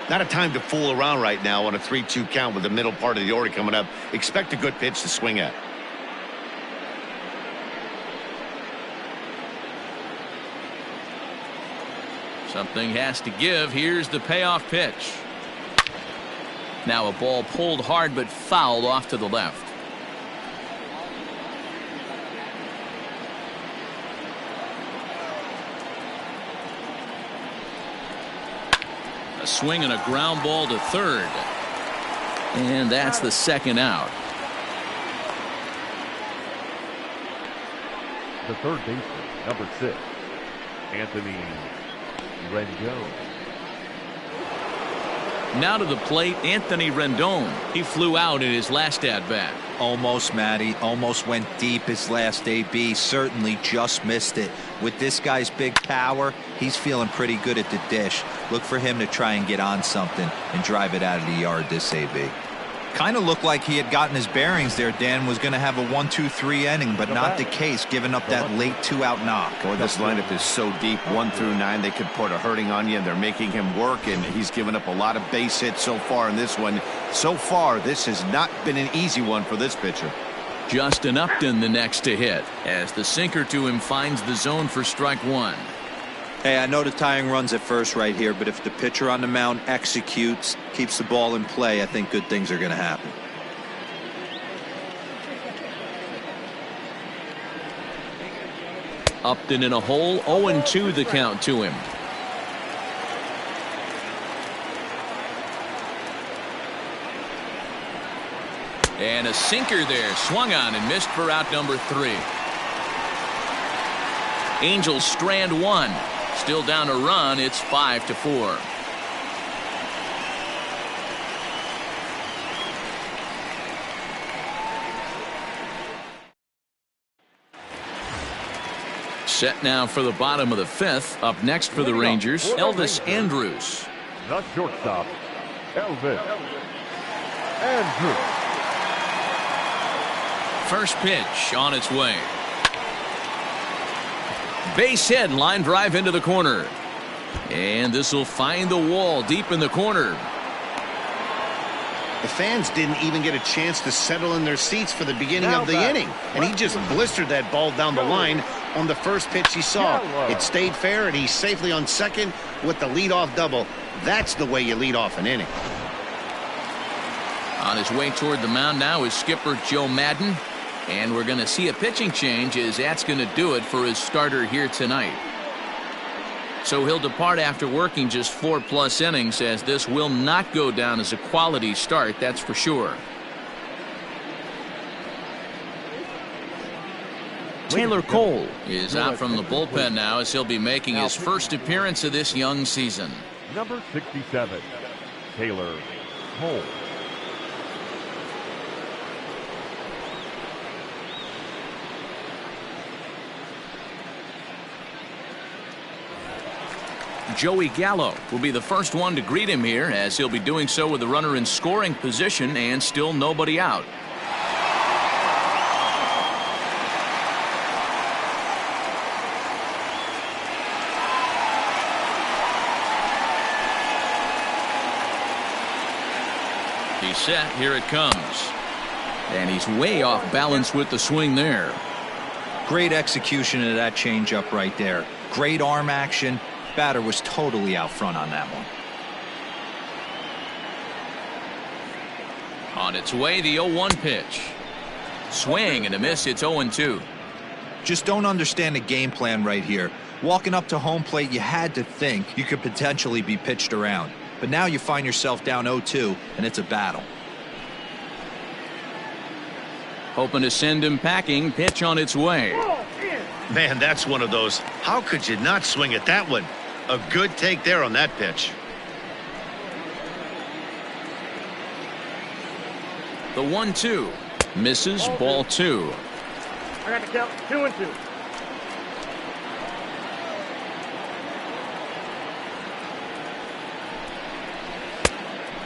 Not a time to fool around right now on a 3-2 count with the middle part of the order coming up. Expect a good pitch to swing at. Something has to give. Here's the payoff pitch. Now a ball pulled hard but fouled off to the left. A swing and a ground ball to third. And that's the second out. The third baseman, number 6, Anthony Rendon. Now to the plate, Anthony Rendon. He flew out in his last at-bat. Almost, Matty. Almost went deep his last AB. Certainly just missed it. With this guy's big power, he's feeling pretty good at the dish. Look for him to try and get on something and drive it out of the yard this AB. Kind of looked like he had gotten his bearings there. Dan was going to have a 1-2-3 inning, but not the case, giving up that late 2-out knock. Boy, this lineup is so deep, 1 through 9. They could put a hurting on you, and they're making him work, and he's given up a lot of base hits so far in this one. So far, this has not been an easy one for this pitcher. Justin Upton the next to hit, as the sinker to him finds the zone for strike 1. Hey, I know the tying run's at first right here, but if the pitcher on the mound executes, keeps the ball in play, I think good things are going to happen. Upton in a hole, 0-2 the count to him. And a sinker there, swung on and missed for out number 3. Angels strand 1. Still down a run. It's 5-4. Set now for the bottom of the 5th. Up next for the Rangers, Elvis Andrus. The shortstop, Elvis Andrus. First pitch on its way. Base hit, line drive into the corner. And this will find the wall deep in the corner. The fans didn't even get a chance to settle in their seats for the beginning of the inning. And he just blistered that ball down the line on the first pitch he saw. It stayed fair, and he's safely on second with the leadoff double. That's the way you lead off an inning. On his way toward the mound now is skipper Joe Madden. And we're going to see a pitching change, as that's going to do it for his starter here tonight. So he'll depart after working just 4+ innings, as this will not go down as a quality start, that's for sure. Taylor Cole is out from the bullpen now, as he'll be making his first appearance of this young season. Number 67, Taylor Cole. Joey Gallo will be the first one to greet him here, as he'll be doing so with the runner in scoring position and still nobody out. He's set. Here it comes. And he's way off balance with the swing there. Great execution of that changeup right there. Great arm action. Batter was totally out front on that one. On its way, the 0-1 pitch. Swing and a miss. It's 0-2. Just don't understand the game plan right here. Walking up to home plate, you had to think you could potentially be pitched around. But now you find yourself down 0-2, and it's a battle. Hoping to send him packing. Pitch on its way. Man, that's one of those. How could you not swing at that one? A good take there on that pitch. The 1-2. Misses. Ball 2. I got to count 2-2.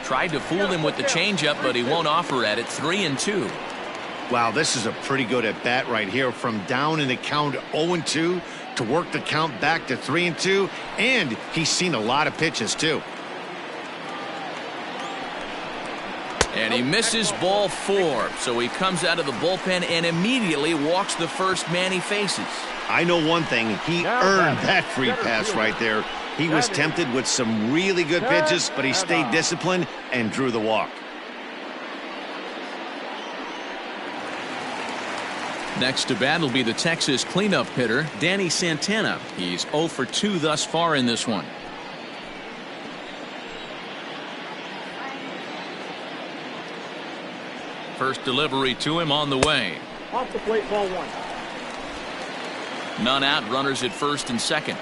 Tried to fool him with the changeup, but he won't offer at it. 3-2. Wow, this is a pretty good at bat right here. From down in the count 0-2 to work the count back to 3-2, and he's seen a lot of pitches too. And he misses ball 4, so he comes out of the bullpen and immediately walks the first man he faces. I know one thing, he earned that free pass right there. He was tempted with some really good pitches, but he stayed disciplined and drew the walk. Next to bat will be the Texas cleanup hitter, Danny Santana. He's 0 for 2 thus far in this one. First delivery to him on the way. Off the plate, ball 1. None out, runners at first and second.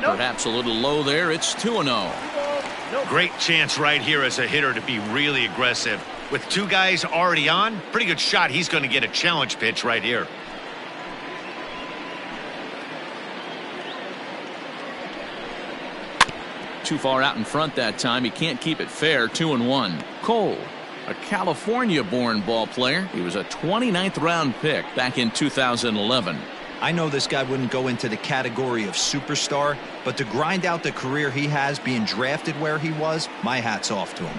Perhaps a little low there. It's 2-0. Great chance right here as a hitter to be really aggressive. With 2 guys already on, pretty good shot. He's going to get a challenge pitch right here. Too far out in front that time. He can't keep it fair. 2-1. Cole, a California-born ball player. He was a 29th round pick back in 2011. I know this guy wouldn't go into the category of superstar, but to grind out the career he has being drafted where he was, my hat's off to him.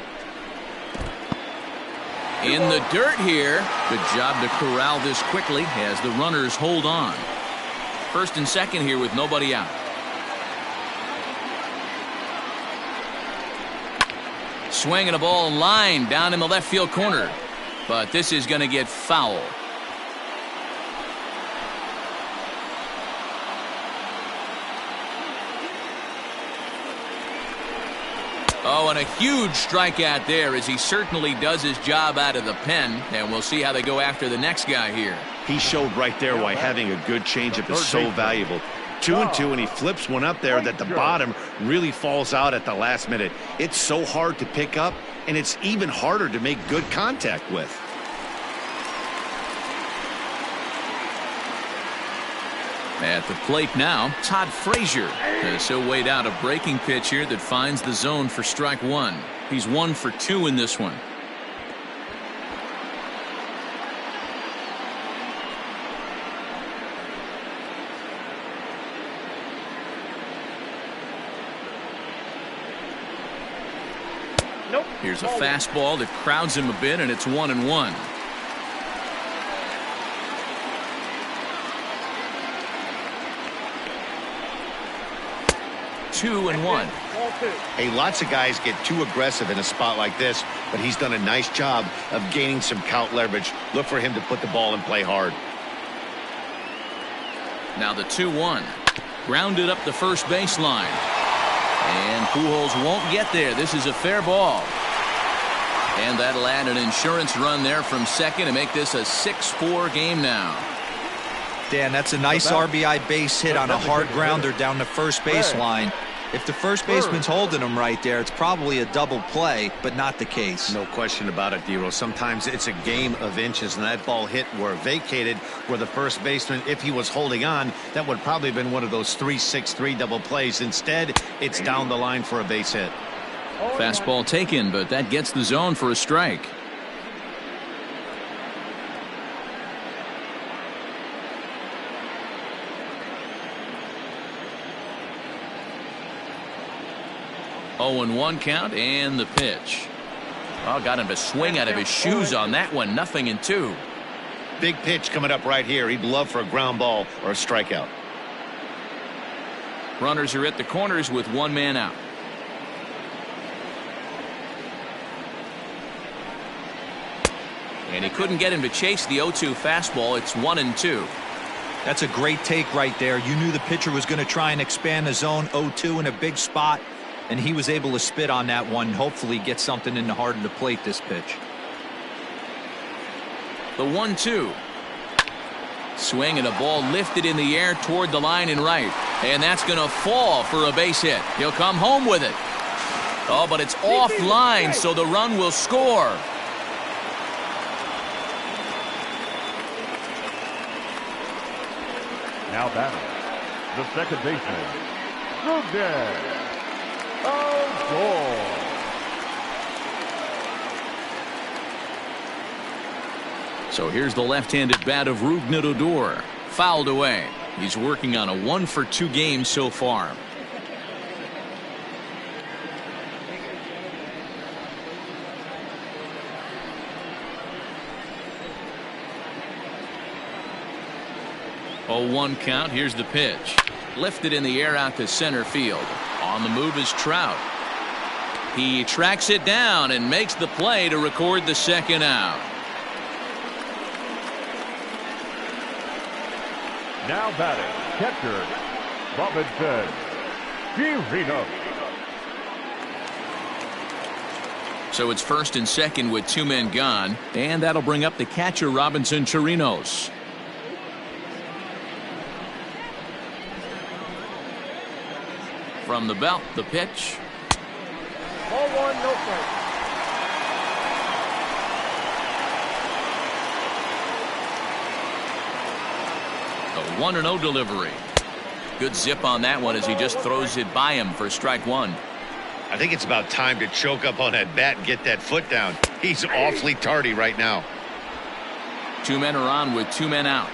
In the dirt here. Good job to corral this quickly as the runners hold on. First and second here with nobody out. Swinging a ball line down in the left field corner. But this is going to get foul. Oh, and a huge strikeout there as he certainly does his job out of the pen. And we'll see how they go after the next guy here. He showed right there why having a good changeup is so valuable. 2-2, and he flips one up there that the bottom really falls out at the last minute. It's so hard to pick up, and it's even harder to make good contact with. At the plate now, Todd Frazier. He'll wait out a breaking pitch here that finds the zone for strike 1. He's 1 for 2 in this one. Here's a fastball that crowds him a bit, and it's 1-1. Two and 1. Hey, lots of guys get too aggressive in a spot like this, but he's done a nice job of gaining some count leverage. Look for him to put the ball in play hard. Now the 2-1. Grounded up the first baseline. And Pujols won't get there. This is a fair ball. And that'll add an insurance run there from second to make this a 6-4 game now. Dan, that's a nice RBI base hit on a hard grounder down the first baseline. If the first baseman's holding him right there, it's probably a double play, but not the case. No question about it, Dero. Sometimes it's a game of inches, and that ball hit where vacated where the first baseman, if he was holding on, that would probably have been one of those 3-6-3 double plays. Instead, it's down the line for a base hit. Fastball taken, but that gets the zone for a strike. Oh, and 1 count, and the pitch. Oh, got him to swing out of his shoes on that one. 0-2. Big pitch coming up right here. He'd love for a ground ball or a strikeout. Runners are at the corners with one man out. And he couldn't get him to chase the 0-2 fastball. It's 1-2. That's a great take right there. You knew the pitcher was going to try and expand the zone. 0-2 in a big spot, and he was able to spit on that one. Hopefully get something in the heart of the plate this pitch. The 1-2. Swing and a ball lifted in the air toward the line and right. And that's going to fall for a base hit. He'll come home with it. Oh, but it's offline, so the run will score. Now batting, the second baseman, Rougned Odor. So here's the left-handed bat of Rougned Odor. Fouled away. He's working on a 1-for-2 game so far. Oh, 1 count. Here's the pitch. Lifted in the air out to center field. On the move is Trout. He tracks it down and makes the play to record the second out. Now batting, catcher, Robinson Chirinos. So it's first and second with 2 men gone, and that'll bring up the catcher, Robinson Chirinos. From the belt, the pitch. Ball 1, no strike. A 1-0 delivery. Good zip on that one as he just throws it by him for strike 1. I think it's about time to choke up on that bat and get that foot down. He's awfully tardy right now. 2 men are on with 2 men out.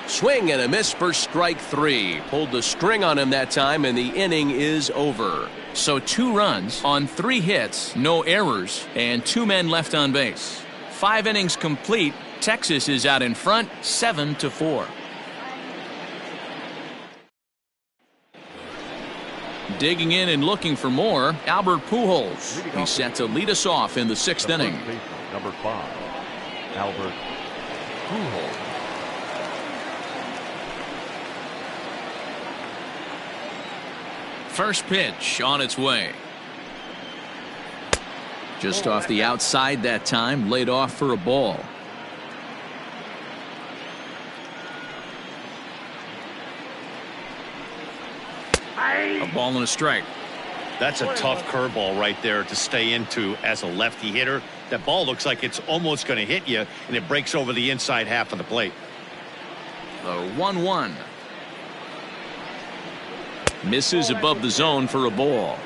Swing and a miss for strike 3. Pulled the string on him that time, and the inning is over. So 2 runs on 3 hits, no errors, and 2 men left on base. 5 innings complete. Texas is out in front, 7-4. Digging in and looking for more, Albert Pujols. He's set to lead us off in the 6th inning. Number 5, Albert Pujols. First pitch on its way. Just off the outside that time, laid off for a ball. A ball and a strike. That's a tough curveball right there to stay into as a lefty hitter. That ball looks like it's almost going to hit you, and it breaks over the inside half of the plate. The 1-1. Misses above the zone for a ball.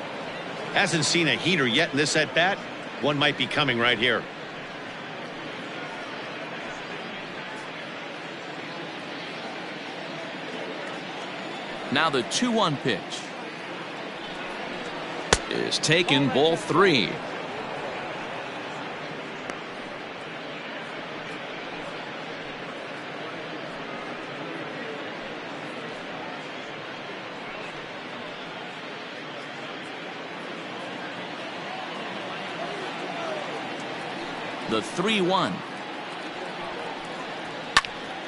Hasn't seen a heater yet in this at bat. One might be coming right here. Now the 2-1 pitch is taken, ball 3. The 3-1.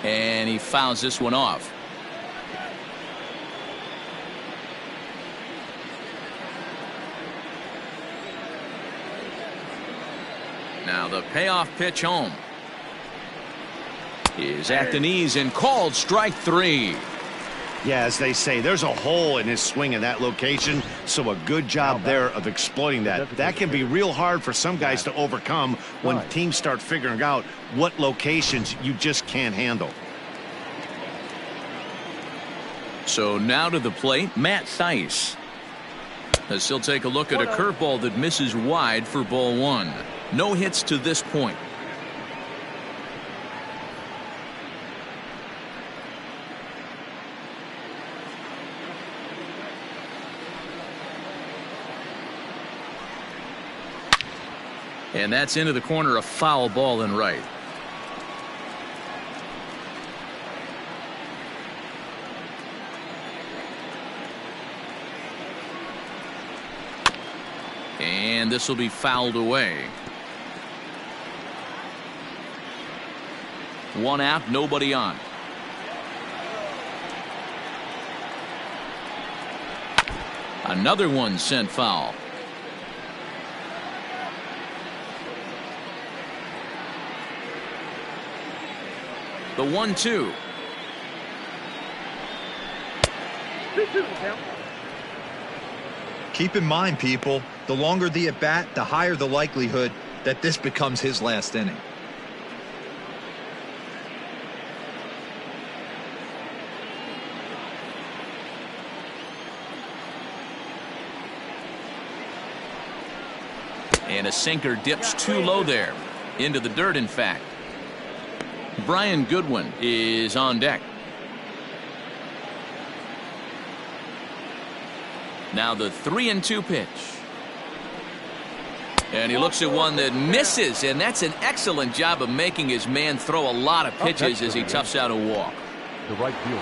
And he fouls this one off. Now the payoff pitch home is at the knees and called strike 3. Yeah, as they say, there's a hole in his swing in that location, so a good job there of exploiting that. That can be real hard for some guys to overcome when teams start figuring out what locations you just can't handle. So now to the plate, Matt Thaiss. As he'll take a look at a curveball that misses wide for ball 1. No hits to this point. And that's into the corner, a foul ball and right. And this will be fouled away. One out, nobody on. Another one sent foul. The 1-2. Keep in mind, people, the longer the at-bat, the higher the likelihood that this becomes his last inning. And a sinker dips too low there. Into the dirt, in fact. Brian Goodwin is on deck. Now the 3-2 pitch. And he looks at one that misses, and that's an excellent job of making his man throw a lot of pitches as he toughs out a walk. The right fielder.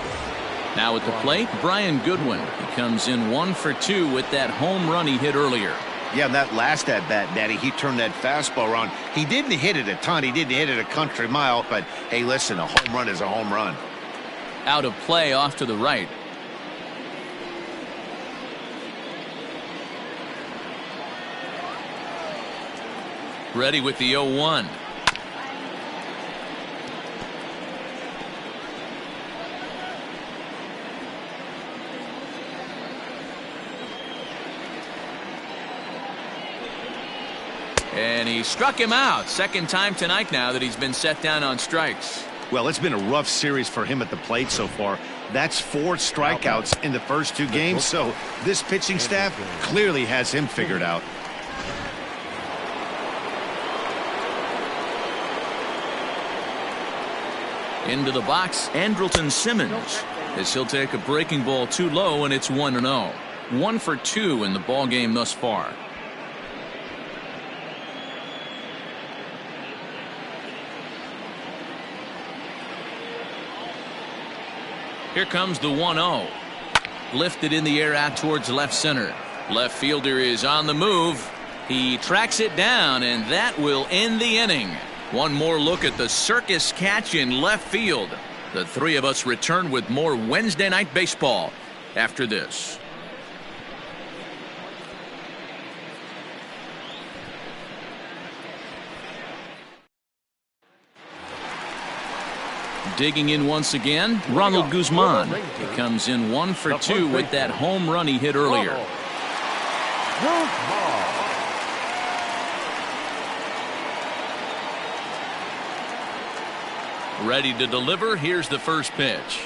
Now at the plate, Brian Goodwin. He comes in 1 for 2 with that home run he hit earlier. Yeah, and that last at-bat, Daddy, he turned that fastball around. He didn't hit it a ton. He didn't hit it a country mile. But, hey, listen, a home run is a home run. Out of play off to the right. Ready with the 0-1. And he struck him out. Second time tonight now that he's been set down on strikes. Well, it's been a rough series for him at the plate so far. That's 4 strikeouts in the first 2 games. So this pitching staff clearly has him figured out. Into the box, Andrelton Simmons, as he'll take a breaking ball too low, and it's 1-0. 1 for 2 in the ball game thus far. Here comes the 1-0. Lifted in the air out towards left center. Left fielder is on the move. He tracks it down, and that will end the inning. One more look at the circus catch in left field. The three of us return with more Wednesday Night Baseball after this. Digging in once again, Ronald Guzman. He comes in 1 for 2 with that home run he hit earlier. Ready to deliver. Here's the first pitch.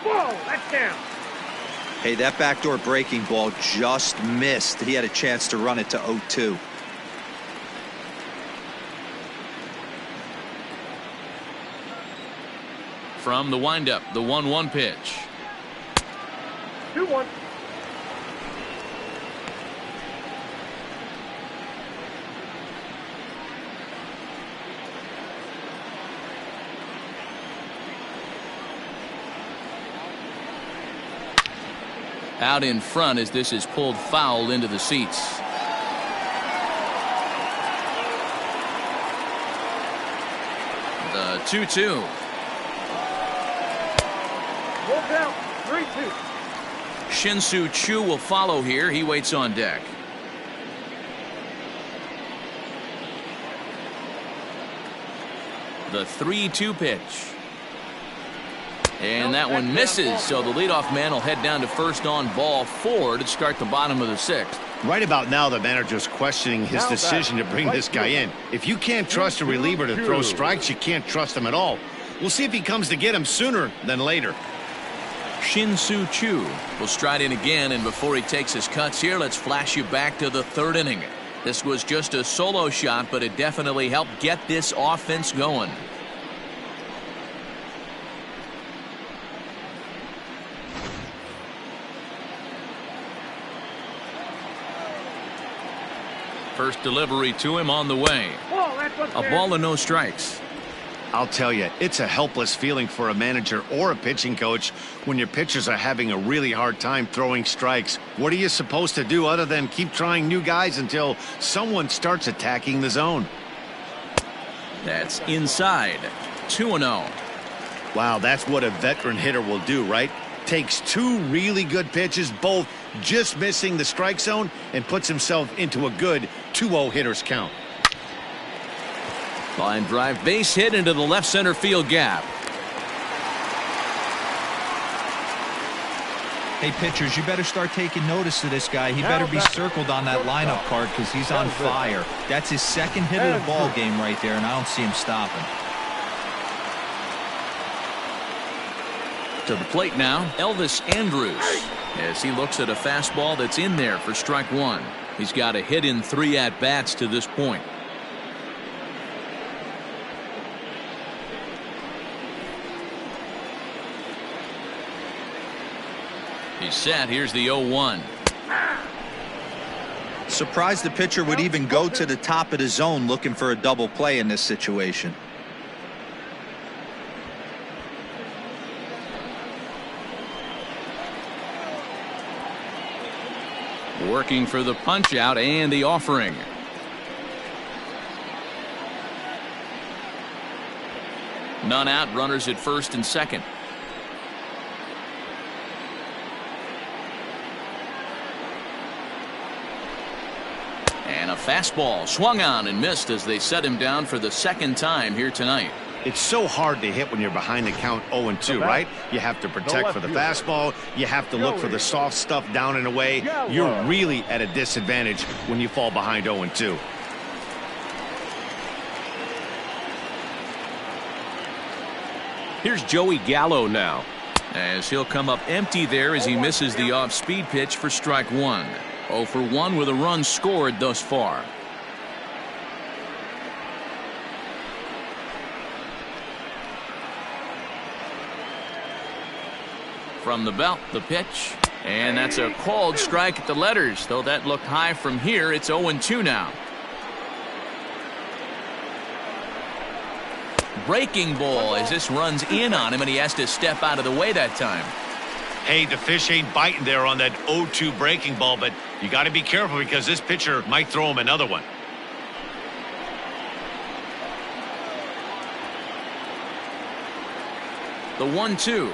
Whoa, that's down. Hey, that backdoor breaking ball just missed. He had a chance to run it to 0-2. From the windup, the 1-1 pitch. 2-1. Out in front as this is pulled foul into the seats. The 2-2. Roll down. 3-2. Shin-Soo Choo will follow here. He waits on deck. The 3-2 pitch. And that one misses, so the leadoff man will head down to first on ball 4 to start the bottom of the 6th. Right about now, the manager's questioning his decision to bring this guy in. If you can't trust a reliever to throw strikes, you can't trust him at all. We'll see if he comes to get him sooner than later. Shin-Soo Choo will stride in again, and before he takes his cuts here, let's flash you back to the 3rd inning. This was just a solo shot, but it definitely helped get this offense going. First delivery to him on the way. A ball and no strikes. I'll tell you, it's a helpless feeling for a manager or a pitching coach when your pitchers are having a really hard time throwing strikes. What are you supposed to do other than keep trying new guys until someone starts attacking the zone? That's inside. 2-0. Wow, that's what a veteran hitter will do, right? Takes two really good pitches, both just missing the strike zone, and puts himself into a good 2-0 hitter's count. Line drive base hit into the left center field gap. Hey, pitchers, you better start taking notice of this guy. He better be circled on that lineup card because he's on fire. That's his second hit of the ball game right there, and I don't see him stopping. To the plate now, Elvis Andrus, as he looks at a fastball that's in there for strike one. He's got a hit in 3 at-bats to this point. He's set. Here's the 0-1. Surprised the pitcher would even go to the top of the zone looking for a double play in this situation. Working for the punch out and the offering. None out, runners at first and second. And a fastball swung on and missed as they set him down for the second time here tonight. It's so hard to hit when you're behind the count 0-2, right? You have to protect for the fastball. You have to look for the soft stuff down and away. You're really at a disadvantage when you fall behind 0-2. Here's Joey Gallo now, as he'll come up empty there as he misses the off-speed pitch for strike one. 0 for 1 with a run scored thus far. From the belt, the pitch, and that's a called strike at the letters. Though that looked high from here, it's 0-2 now. Breaking ball as this runs in on him, and he has to step out of the way that time. Hey, the fish ain't biting there on that 0-2 breaking ball, but you got to be careful because this pitcher might throw him another one. The 1-2.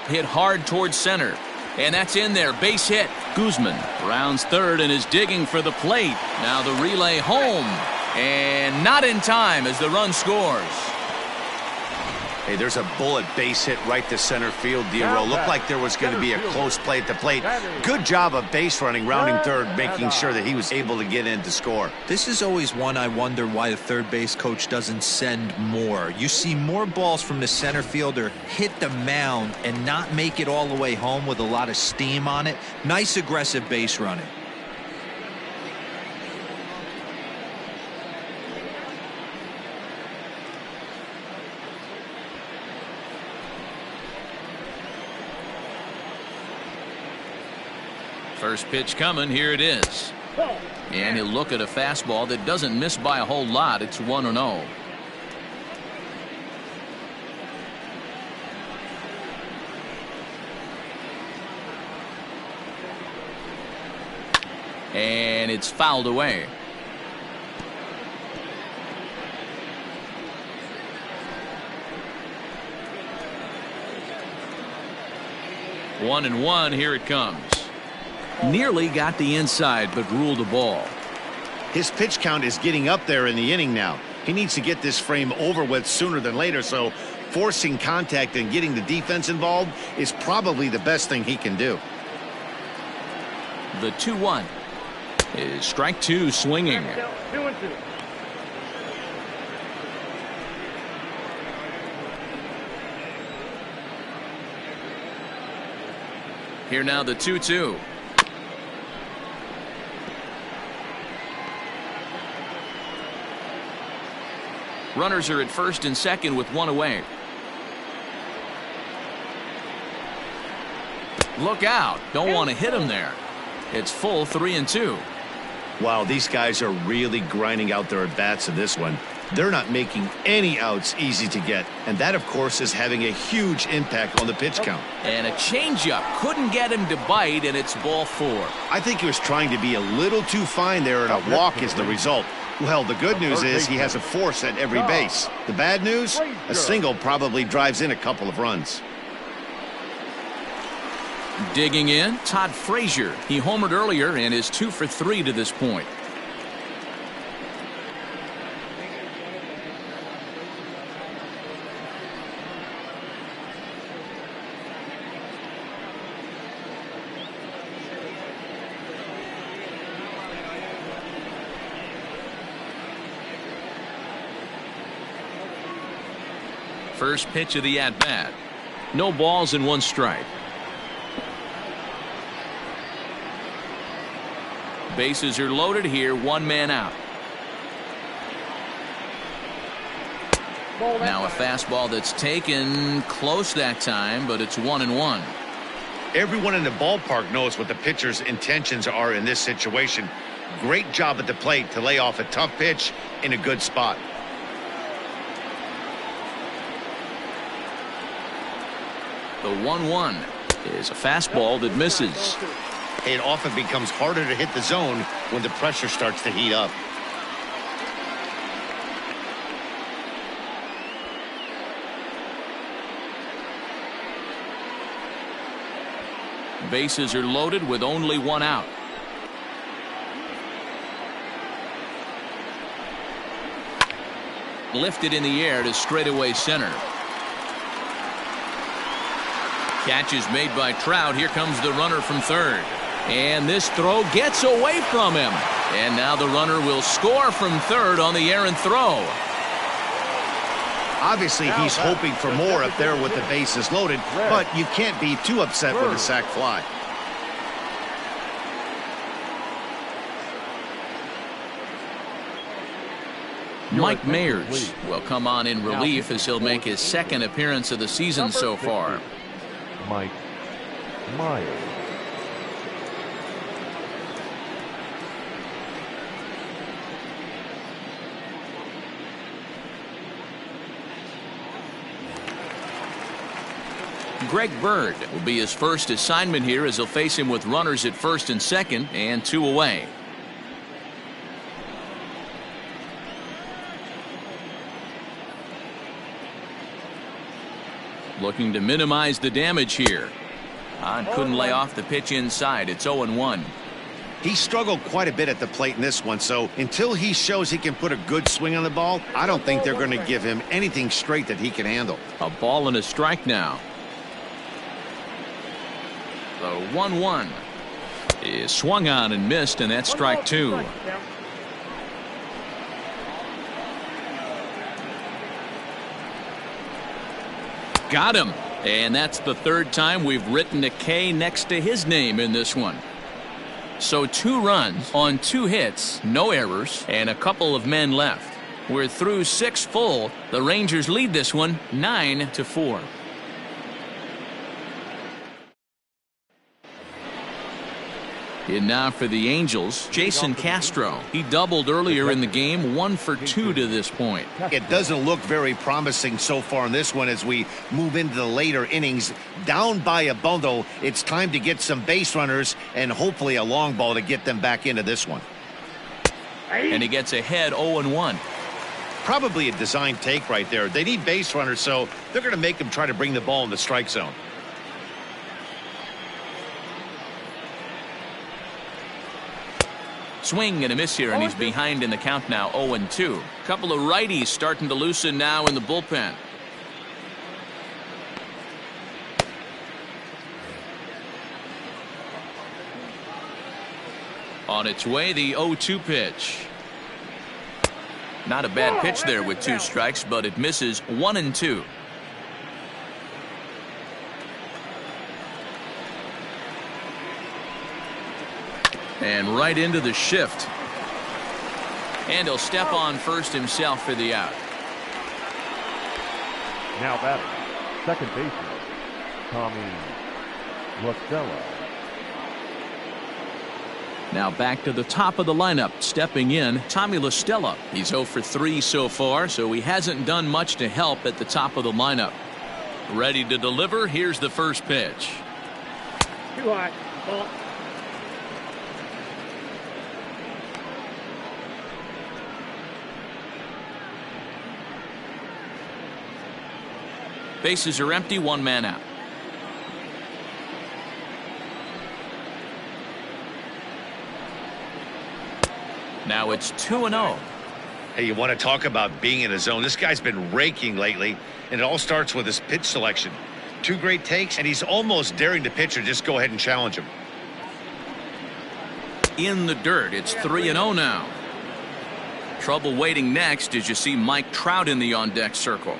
Hit hard towards center, and that's in there. Base hit. Guzman rounds third and is digging for the plate. Now the relay home, and not in time as the run scores. Hey, there's a bullet base hit right to center field, D'Aro. Looked like there was going to be a close play at the plate. Good job of base running, rounding third, making sure that he was able to get in to score. This is always one I wonder why the third base coach doesn't send more. You see more balls from the center fielder hit the mound and not make it all the way home with a lot of steam on it. Nice aggressive base running. First pitch coming, here it is. And he'll look at a fastball that doesn't miss by a whole lot. It's 1-0. And it's fouled away. One and one, here it comes. Nearly got the inside, but ruled a ball. His pitch count is getting up there in the inning now. He needs to get this frame over with sooner than later, so forcing contact and getting the defense involved is probably the best thing he can do. The 2-1 is strike two swinging. Here now the 2-2. Runners are at first and second with one away. Look out. Don't want to hit him there. It's full 3-2. Wow, these guys are really grinding out their at-bats in this one. They're not making any outs easy to get, and that, of course, is having a huge impact on the pitch count. And a changeup couldn't get him to bite, and it's ball 4. I think he was trying to be a little too fine there, and a walk is the result. Well, the good news is he has a force at every base. The bad news? A single probably drives in a couple of runs. Digging in, Todd Frazier. He homered earlier and is 2 for 3 to this point. First pitch of the at-bat. No balls and 1 strike. Bases are loaded here, 1 man out. Now a fastball that's taken close that time, but it's 1-1. Everyone in the ballpark knows what the pitcher's intentions are in this situation. Great job at the plate to lay off a tough pitch in a good spot. The 1-1 is a fastball that misses. It often becomes harder to hit the zone when the pressure starts to heat up. Bases are loaded with only 1 out. Lifted in the air to straightaway center. Catch is made by Trout. Here comes the runner from third. And this throw gets away from him. And now the runner will score from third on the errant throw. Obviously, he's hoping for more up there with the bases loaded, but you can't be too upset with a sac fly. Mike Mayers will come on in relief as he'll make his 2nd appearance of the season so far. Mike Myers. Greg Bird will be his first assignment here as he'll face him with runners at first and second and 2 away. Looking to minimize the damage here. Couldn't lay off the pitch inside. It's 0-1. He struggled quite a bit at the plate in this one, so until he shows he can put a good swing on the ball, I don't think they're going to give him anything straight that he can handle. A ball and a strike now. The 1-1 is swung on and missed, and that's strike 2. Got him. And that's the 3rd time we've written a K next to his name in this one. So 2 runs on 2 hits, no errors, and a couple of men left. We're through 6 full. The Rangers lead this one 9-4. And now for the Angels, Jason Castro. He doubled earlier in the game, 1 for 2 to this point. It doesn't look very promising so far in this one as we move into the later innings. Down by a bundle, it's time to get some base runners and hopefully a long ball to get them back into this one. And he gets ahead 0-1. Probably a design take right there. They need base runners, so they're going to make them try to bring the ball in the strike zone. Swing and a miss here, and he's behind in the count now, 0-2. Couple of righties starting to loosen now in the bullpen. On its way, the 0-2 pitch. Not a bad pitch there with 2 strikes, but it misses 1-2. And right into the shift. And he'll step on first himself for the out. Now batting, second baseman, Tommy La Stella. Now back to the top of the lineup. Stepping in, Tommy La Stella. He's 0 for 3 so far, so he hasn't done much to help at the top of the lineup. Ready to deliver. Here's the first pitch. Too high. Ball. Bases are empty, one man out. Now it's 2-0. Hey, you want to talk about being in a zone? This guy's been raking lately, and it all starts with his pitch selection. 2 great takes, and he's almost daring the pitcher just go ahead and challenge him. In the dirt, it's 3-0 now. Trouble waiting next as you see Mike Trout in the on-deck circle.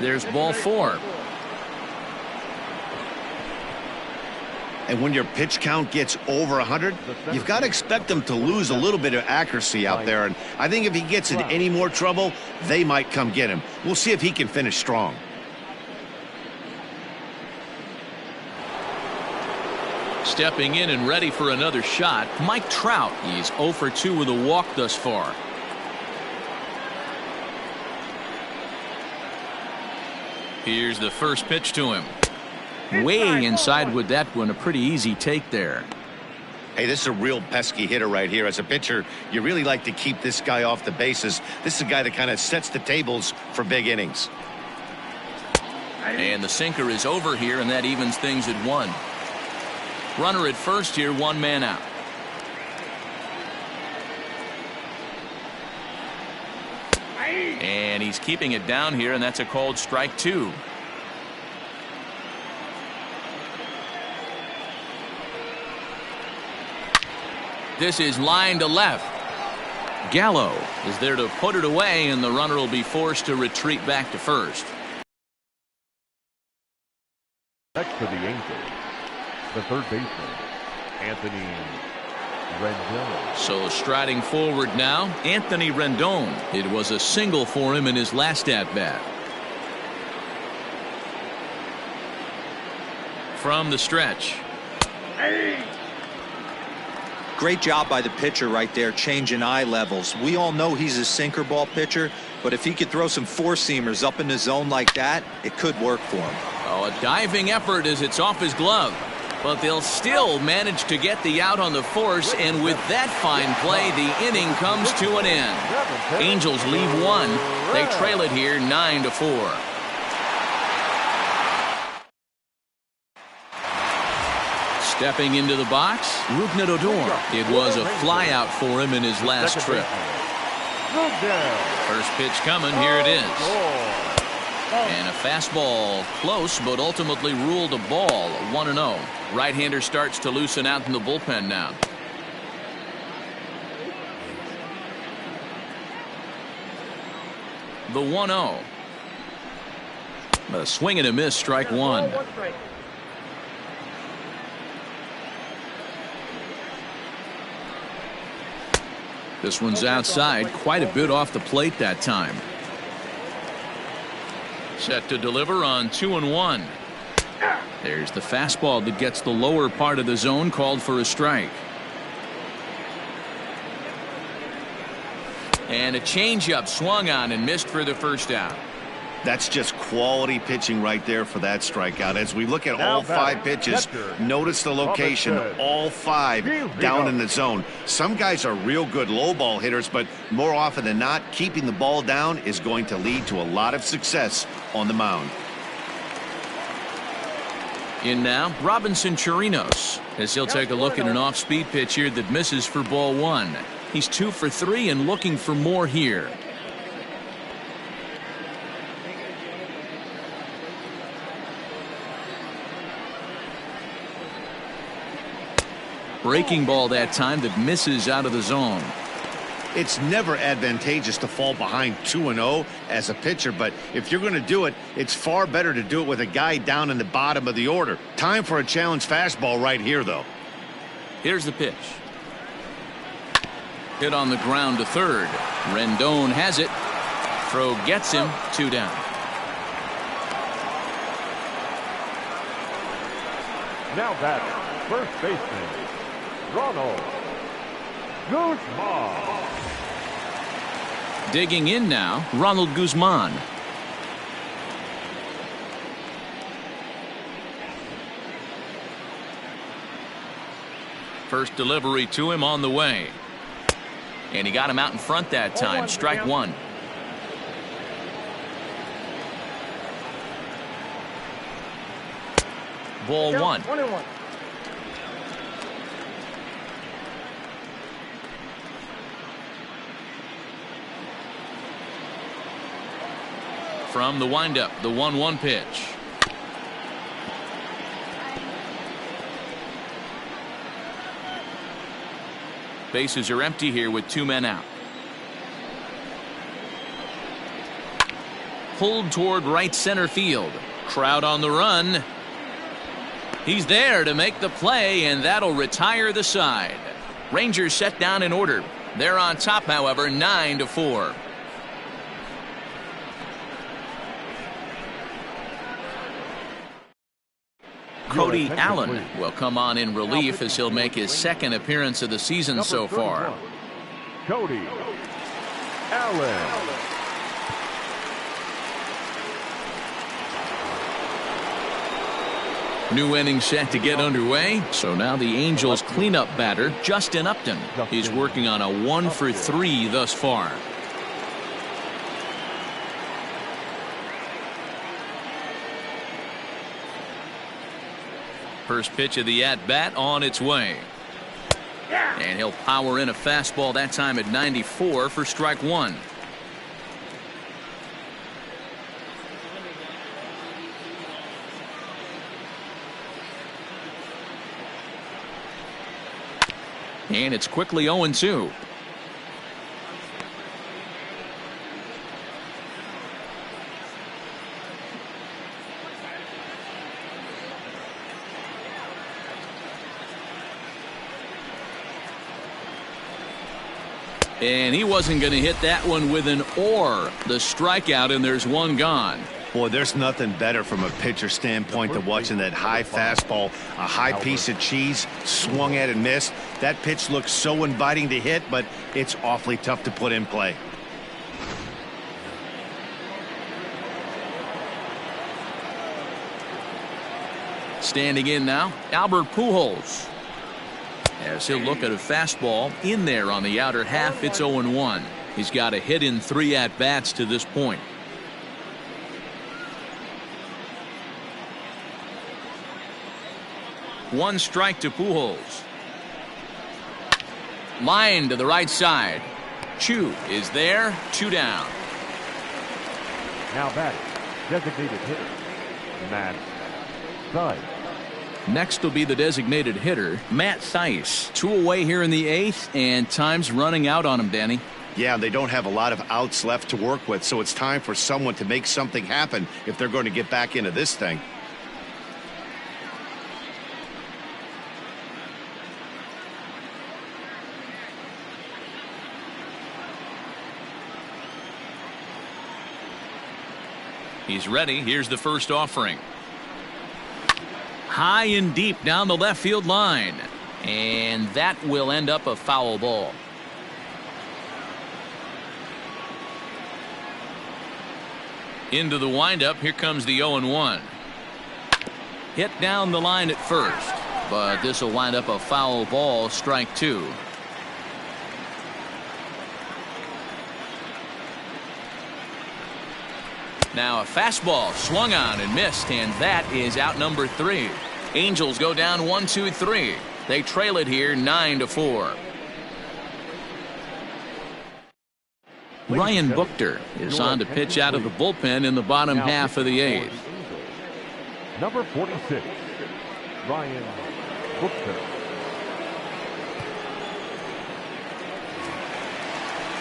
There's ball 4. And when your pitch count gets over 100, you've got to expect them to lose a little bit of accuracy out there. And I think if he gets in any more trouble, they might come get him. We'll see if he can finish strong. Stepping in and ready for another shot, Mike Trout. He's 0 for 2 with a walk thus far. Here's the first pitch to him. Way inside with that one. A pretty easy take there. Hey, this is a real pesky hitter right here. As a pitcher, you really like to keep this guy off the bases. This is a guy that kind of sets the tables for big innings. And the sinker is over here, and that evens things at 1. Runner at first here, 1 man out. And he's keeping it down here, and that's a called strike 2. This is line to left. Gallo is there to put it away, and the runner will be forced to retreat back to first. Next to the Angels, the third baseman, Anthony Rendon. So striding forward now, Anthony Rendon. It was a single for him in his last at-bat. From the stretch. Great job by the pitcher right there, changing eye levels. We all know he's a sinker ball pitcher, but if he could throw some four-seamers up in the zone like that, it could work for him. Oh, a diving effort as it's off his glove. But they'll still manage to get the out on the force, and with that fine play, the inning comes to an end. Angels leave 1. They trail it here 9-4. Stepping into the box, Rougned Odor. It was a flyout for him in his last trip. First pitch coming, here it is. And a fastball close, but ultimately ruled a ball. 1-0. Right-hander starts to loosen out in the bullpen now. The 1-0. A swing and a miss, strike 1. This one's outside, quite a bit off the plate that time. Set to deliver on 2-1. There's the fastball that gets the lower part of the zone, called for a strike. And a changeup swung on and missed for the first out. That's just quality pitching right there for that strikeout. As we look at all 5 pitches, notice the location, all 5 down in the zone. Some guys are real good low ball hitters, but more often than not, keeping the ball down is going to lead to a lot of success on the mound. In now, Robinson Chirinos, as he'll take a look at an off-speed pitch here that misses for ball 1. He's 2 for 3 and looking for more here. Breaking ball that time that misses out of the zone. It's never advantageous to fall behind 2-0 as a pitcher, but if you're going to do it, it's far better to do it with a guy down in the bottom of the order. Time for a challenge fastball right here, though. Here's the pitch. Hit on the ground to third. Rendon has it. Throw gets him. 2 down. Now batting, first baseman, Ronald Guzman. Digging in now, Ronald Guzman. First delivery to him on the way. And he got him out in front that time. Strike one. Ball one. 1-1. From the windup, the 1-1 pitch. Bases are empty here with 2 men out. Pulled toward right center field. Crowd on the run. He's there to make the play, and that'll retire the side. Rangers set down in order. They're on top, however, 9-4. Cody Allen will come on in relief as he'll make his second appearance of the season so far. Cody Allen. New inning set to get underway. So now the Angels cleanup batter, Justin Upton. He's working on a 1-for-3 thus far. First pitch of the at-bat on its way. And he'll power in a fastball that time at 94 for strike one. And it's quickly 0-2. And he wasn't going to hit that one with an or. The strikeout, and there's one gone. Boy, there's nothing better from a pitcher standpoint than watching that high fastball, a high piece of cheese, swung at and missed. That pitch looks so inviting to hit, but it's awfully tough to put in play. Standing in now, Albert Pujols. As he'll look at a fastball in there on the outer half, it's 0-1. He's got a hit in 3 at-bats to this point. One strike to Pujols. Line to the right side. Chu is there. 2 down. Now batting, designated hitter, Matt Thaiss. Next will be the designated hitter, Matt Thaiss. 2 away here in the 8th, and time's running out on him, Danny. Yeah, they don't have a lot of outs left to work with, so it's time for someone to make something happen if they're going to get back into this thing. He's ready. Here's the first offering. High and deep down the left field line. And that will end up a foul ball. Into the windup. Here comes the 0-1. Hit down the line at first. But this will wind up a foul ball. Strike 2. Now a fastball swung on and missed, and that is out number 3. Angels go down 1-2-3. They trail it here 9-4. Ryan Buchter is on to pitch out of the bullpen in the bottom half of the 8th. Number 46, Ryan Buchter.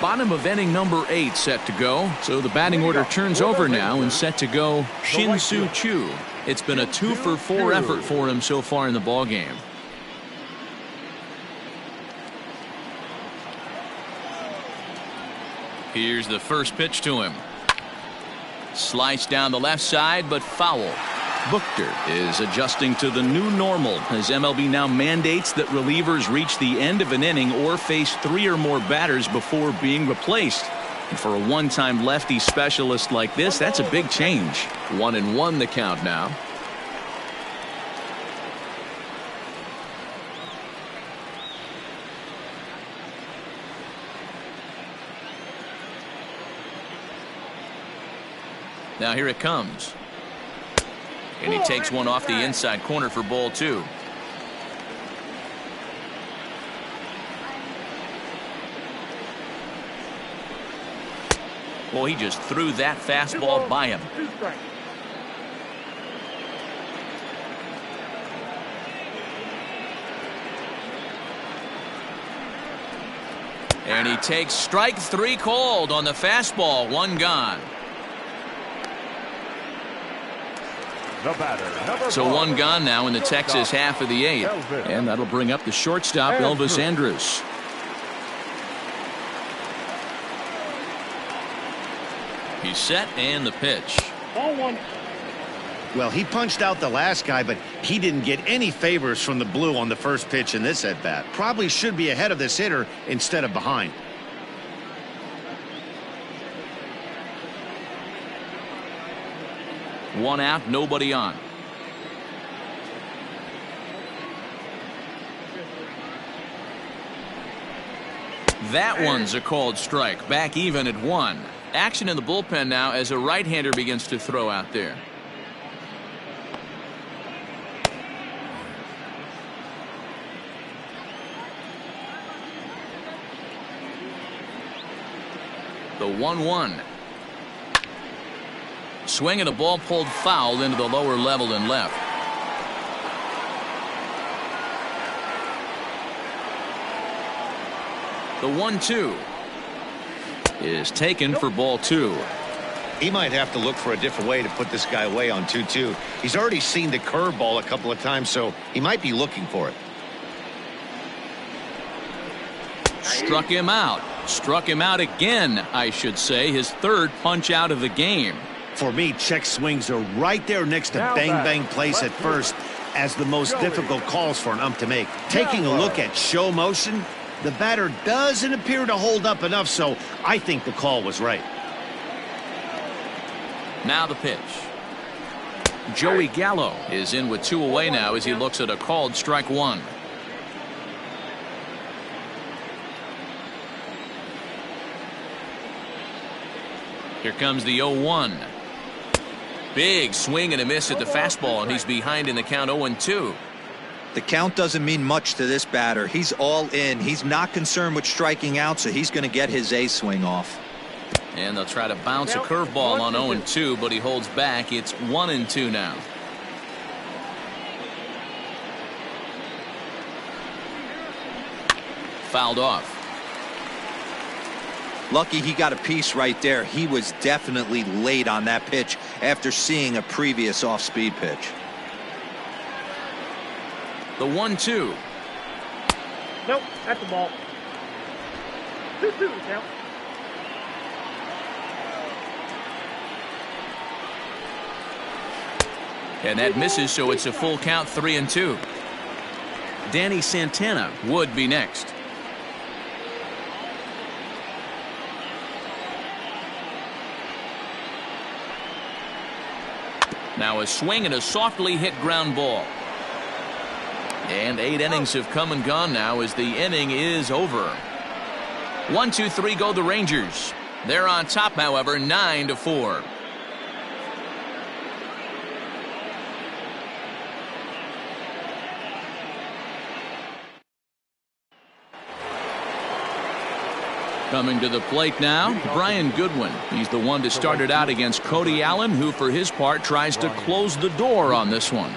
Bottom of inning number 8 set to go. So the batting order turns over now and set to go Shin-Soo Choo. It's been a 2-for-4 effort for him so far in the ballgame. Here's the first pitch to him. Slice down the left side, but foul. Buchter is adjusting to the new normal as MLB now mandates that relievers reach the end of an inning or face 3 or more batters before being replaced. And for a one-time lefty specialist like this, that's a big change. 1-1 the count now. Now here it comes. And he takes one off the inside corner for ball 2. Well, he just threw that fastball by him. And he takes strike 3 called on the fastball. 1 gone. So 1 gone now in the Texas half of the 8th. And that'll bring up the shortstop, Elvis Andrus. He's set and the pitch. Ball 1. Well, he punched out the last guy, but he didn't get any favors from the blue on the first pitch in this at-bat. Probably should be ahead of this hitter instead of behind. One out, nobody on. That one's a called strike. Back even at 1. Action in the bullpen now as a right-hander begins to throw out there. The 1-1. Swing and a ball pulled foul into the lower level and left. The 1-2 is taken for ball 2. He might have to look for a different way to put this guy away on 2-2. He's already seen the curveball a couple of times, so he might be looking for it. Struck him out. Struck him out again, I should say. His 3rd punch out of the game. For me, check swings are right there next to bang place at first as the most difficult calls for an ump to make. Taking a look at show motion, the batter doesn't appear to hold up enough, so I think the call was right. Now the pitch. Joey Gallo is in with 2 away now as he looks at a called strike 1. Here comes the 0-1. Big swing and a miss at the fastball, and he's behind in the count 0-2. The count doesn't mean much to this batter. He's all in. He's not concerned with striking out, so he's going to get his A swing off. And they'll try to bounce a curveball on 0-2, but he holds back. It's 1-2 now. Fouled off. Lucky he got a piece right there. He was definitely late on that pitch after seeing a previous off-speed pitch. The 1-2. Nope, that's the ball. 2-2 count. And that misses, so it's a full count, 3-2. Danny Santana would be next. Now a swing and a softly hit ground ball. And 8 innings have come and gone now as the inning is over. 1, 2, 3 go the Rangers. They're on top, however, 9-4. Coming to the plate now, Brian Goodwin. He's the one that started out against Cody Allen, who for his part tries to close the door on this one.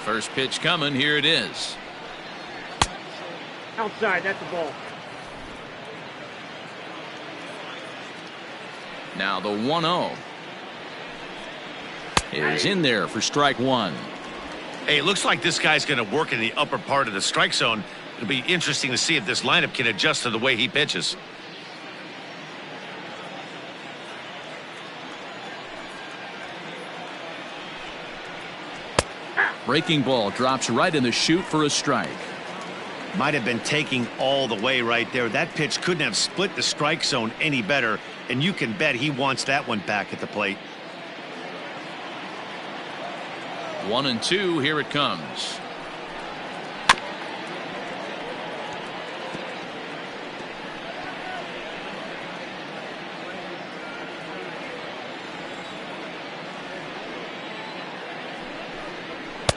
First pitch coming, here it is. Outside, that's the ball. Now the 1-0 is in there for strike one. Hey, it looks like this guy's going to work in the upper part of the strike zone. It'll be interesting to see if this lineup can adjust to the way he pitches. Breaking ball drops right in the chute for a strike. Might have been taking all the way right there. That pitch couldn't have split the strike zone any better, and you can bet he wants that one back at the plate. 1-2, here it comes.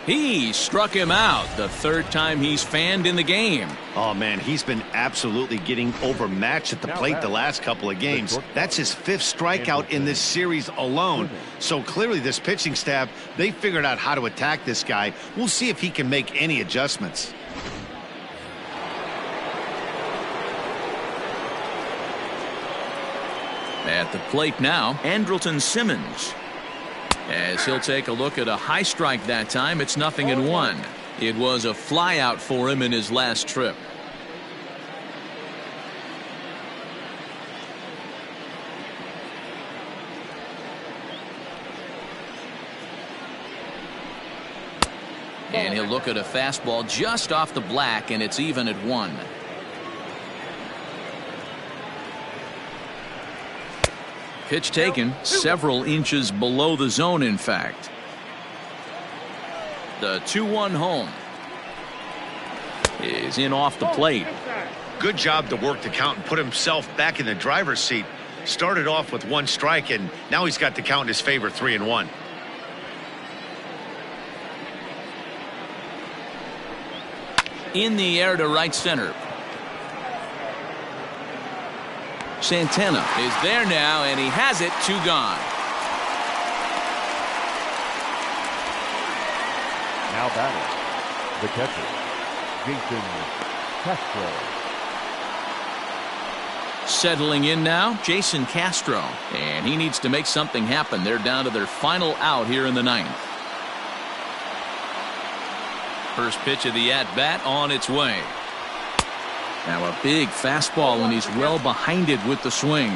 He struck him out, the third time he's fanned in the game. Oh, man, he's been absolutely getting overmatched at the plate the last couple of games. That's his 5th strikeout in this series alone. So clearly this pitching staff, they figured out how to attack this guy. We'll see if he can make any adjustments. At the plate now, Andrelton Simmons. As he'll take a look at a high strike that time, it's 0-1. It was a fly out for him in his last trip. And he'll look at a fastball just off the black, and it's even at 1. Pitch taken several inches below the zone, in fact. The 2-1 home is in off the plate. Good job to work the count and put himself back in the driver's seat. Started off with 1 strike, and now he's got the count in his favor, 3-1. In the air to right center. Santana is there now, and he has it. 2 gone. Now batting, the catcher, Jason Castro. Settling in now, Jason Castro, and he needs to make something happen. They're down to their final out here in the 9th. First pitch of the at-bat on its way. Now a big fastball, and he's well behind it with the swing.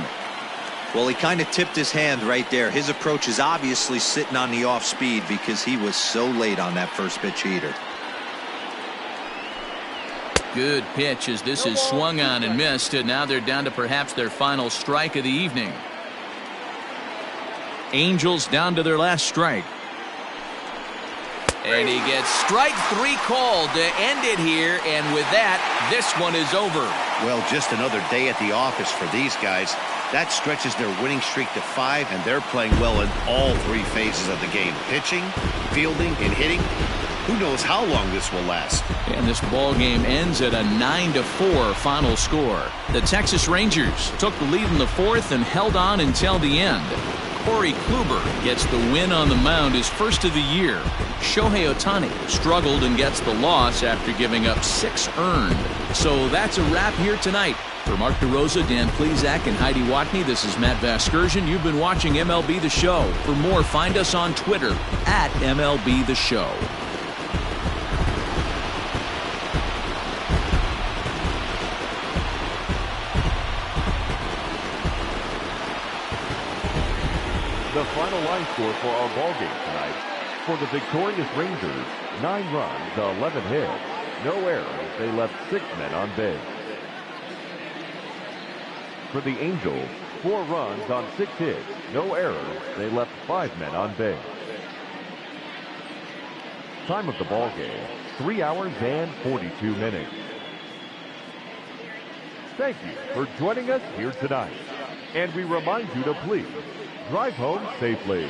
Well, he kind of tipped his hand right there. His approach is obviously sitting on the off speed because he was so late on that first pitch heater. Good pitch as this is swung on and missed, and now they're down to perhaps their final strike of the evening. Angels down to their last strike. And he gets strike 3 called to end it here, and with that, this one is over. Well, just another day at the office for these guys. That stretches their winning streak to 5, and they're playing well in all 3 phases of the game. Pitching, fielding, and hitting. Who knows how long this will last. And this ball game ends at a 9-4 final score. The Texas Rangers took the lead in the 4th and held on until the end. Corey Kluber gets the win on the mound, his first of the year. Shohei Ohtani struggled and gets the loss after giving up 6 earned. So that's a wrap here tonight. For Mark DeRosa, Dan Plesac, and Heidi Watney, this is Matt Vasgersian. You've been watching MLB The Show. For more, find us on Twitter at MLB The Show. The final line score for our ball game tonight. For the victorious Rangers, 9 runs, 11 hits, no errors. They left 6 men on base. For the Angels, 4 runs on 6 hits, no errors. They left 5 men on base. Time of the ball game, 3 hours and 42 minutes. Thank you for joining us here tonight. And we remind you to please drive home safely.